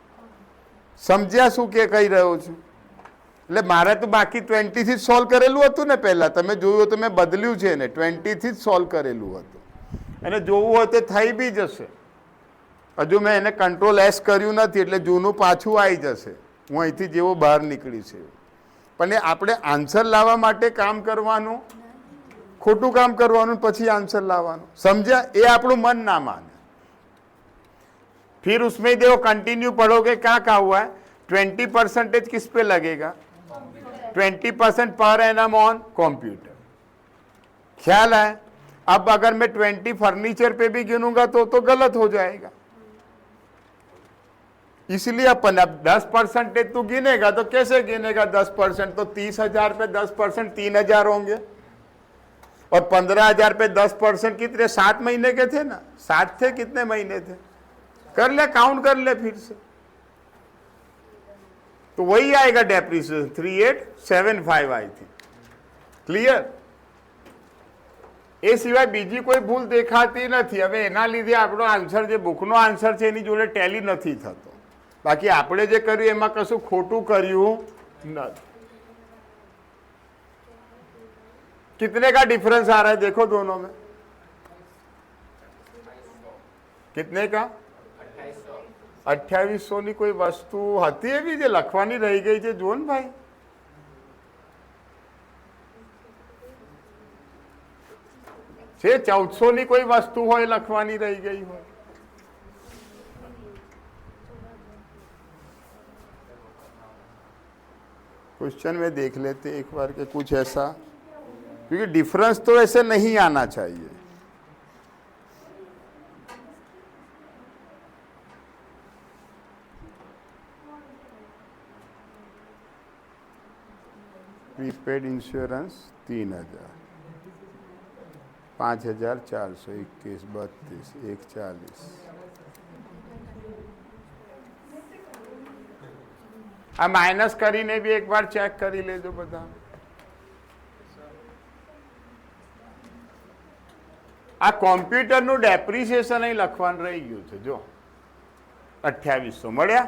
સમજ્યા શું કે કહી રહ્યો છું? એટલે મારે તો બાકી 20 થી સોલ્વ કરેલું હતું ને, પહેલા તમે જોયું તો મેં બદલ્યું છે ને, 20 થી સોલ્વ કરેલું હતું, અને જોવું હોય તો થઈ બી જશે। હજુ મેં એને કંટ્રોલ એસ કર્યું નથી, એટલે જૂનું પાછું આવી જશે, હું અહીંથી જેવો બહાર નીકળી છે। પણ આપણે આન્સર લાવવા માટે કામ કરવાનું, ખોટું કામ કરવાનું, પછી આન્સર લાવવાનું, समझा? ये આપણું मन ना माने। फिर उसमें देखो कंटिन्यू पढ़ोगे, क्या हुआ है? 20% किस पे लगेगा? 20% पर एनम ऑन कंप्यूटर। ख्याल है? अब अगर मैं 20 फर्नीचर पे भी गिनूंगा तो गलत हो जाएगा, इसलिए अपन अब 10% तू गिनेगा तो कैसे गिनेगा 10%? तो 30,000 पे 10% 3,000 होंगे, और 15,000 पे 10% कितने? 7 महीने के थे ना, 7 थे, कितने महीने थे? कर ले, काउंट कर ले फिर से, तो वही आएगा डेप्रिसिएशन 3875 आई थी। क्लियर? એ સિવાય બીજી કોઈ ભૂલ દેખાતી નથી। હવે એના લીધે આપણો આન્સર, જે બુકનો આન્સર છે એની જોડે ટેલી નથી થતો, બાકી આપણે જે કર્યું એમાં કશું ખોટું કર્યું નથી। कितने का डिफरेंस आ रहा है देखो दोनों में, कितने का? 2800 ની કોઈ વસ્તુ હતી એવી જે લખવાની રહી ગઈ છે, જો ને ભાઈ। છે 1400 ની કોઈ વસ્તુ હોય લખવાની રહી ગઈ હોય। क्वेश्चन में देख लेते एक बार के कुछ ऐसा, क्योंकि डिफरेंस तो ऐसे नहीं आना चाहिए। Prepaid insurance 3,000, 5,421, 32, 140। आ माइनस करीने भी एक बार चेक करी लेजो बधा। आ कॉम्प्यूटरનું डेप्रिसिएशन અહીં લખવાનું રહી ગયું છે, જો 2800 મળ્યા।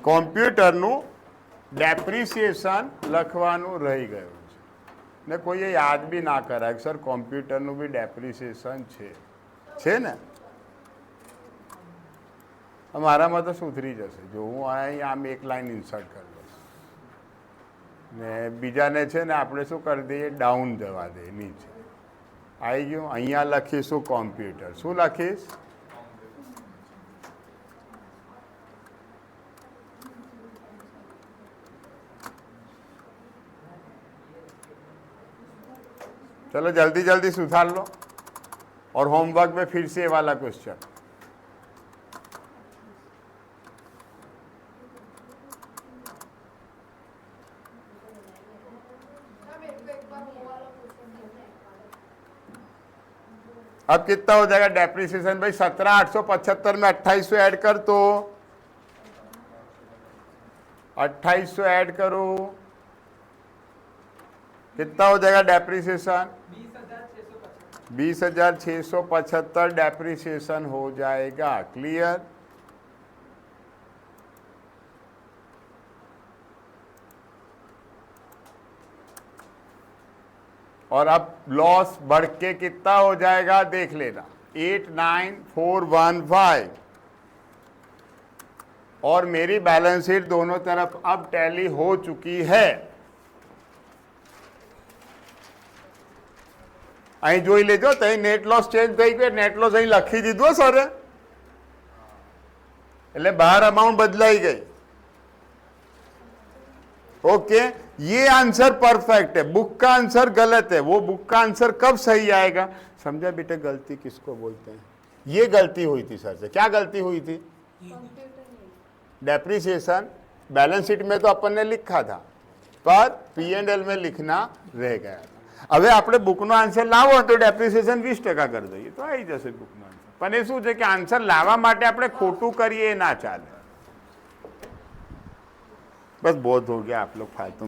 કોમ્પ્યુટરનું ડેપ્રિસિએશન લખવાનું રહી ગયું છે ને કોઈએ યાદ બી ના કરાય કે સર કોમ્પ્યુટરનું બી ડેપ્રિસિએશન છે ને। મારામાં તો સુધરી જશે, જો હું અહીં આમ એક લાઈન ઇન્સર્ટ કરી દઈશ ને બીજાને છે ને આપણે શું કરી દઈએ, ડાઉન જવા દઈએ નીચે। આવી ગયું, અહીંયા લખીશું કોમ્પ્યુટર, શું લખીશ? चलो जल्दी जल्दी सुधार लो, और होमवर्क में फिर से ये वाला क्वेश्चन। अब कितना हो जाएगा डेप्रिसिएशन भाई? 17,875 में 2800 ऐड कर, तो 2800 ऐड करो, कितना हो जाएगा डेप्रिसिएशन? 20,675 डेप्रिसिएशन हो जाएगा। क्लियर? और अब लॉस बढ़ के कितना हो जाएगा देख लेना, 89,415। और मेरी बैलेंस शीट दोनों तरफ अब टैली हो चुकी है। અહીં જોઈ લેજો, તો અહીં નેટ લોસ ચેન્જ થઈ ગયો, નેટ લોસ અહીં લખી દીધો સરે, એટલે બહાર અમાઉન્ટ બદલાઈ ગઈ। ओके, ये आंसर परफेक्ट है, बुक का आंसर गलत है। वो बुक का आंसर कब सही आएगा? समझा बेटे, गलती किसको बोलते हैं? ये गलती हुई थी सर से। क्या गलती हुई थी? डेप्रिसिएशन बैलेंस शीट में तो अपन ने लिखा था, पर P&L में लिखना रह गया था। હવે આપણે બુકનો આન્સર લાવો તો ડેપ્રિસિએશન 20% કરી દઈએ તો આવી જશે બુકનો આન્સર। પણ એ શું છે કે આન્સર લાવવા માટે આપણે ખોટું કરીએ, ના ચાલે। बस बहुत हो गया, आप लोग फालतू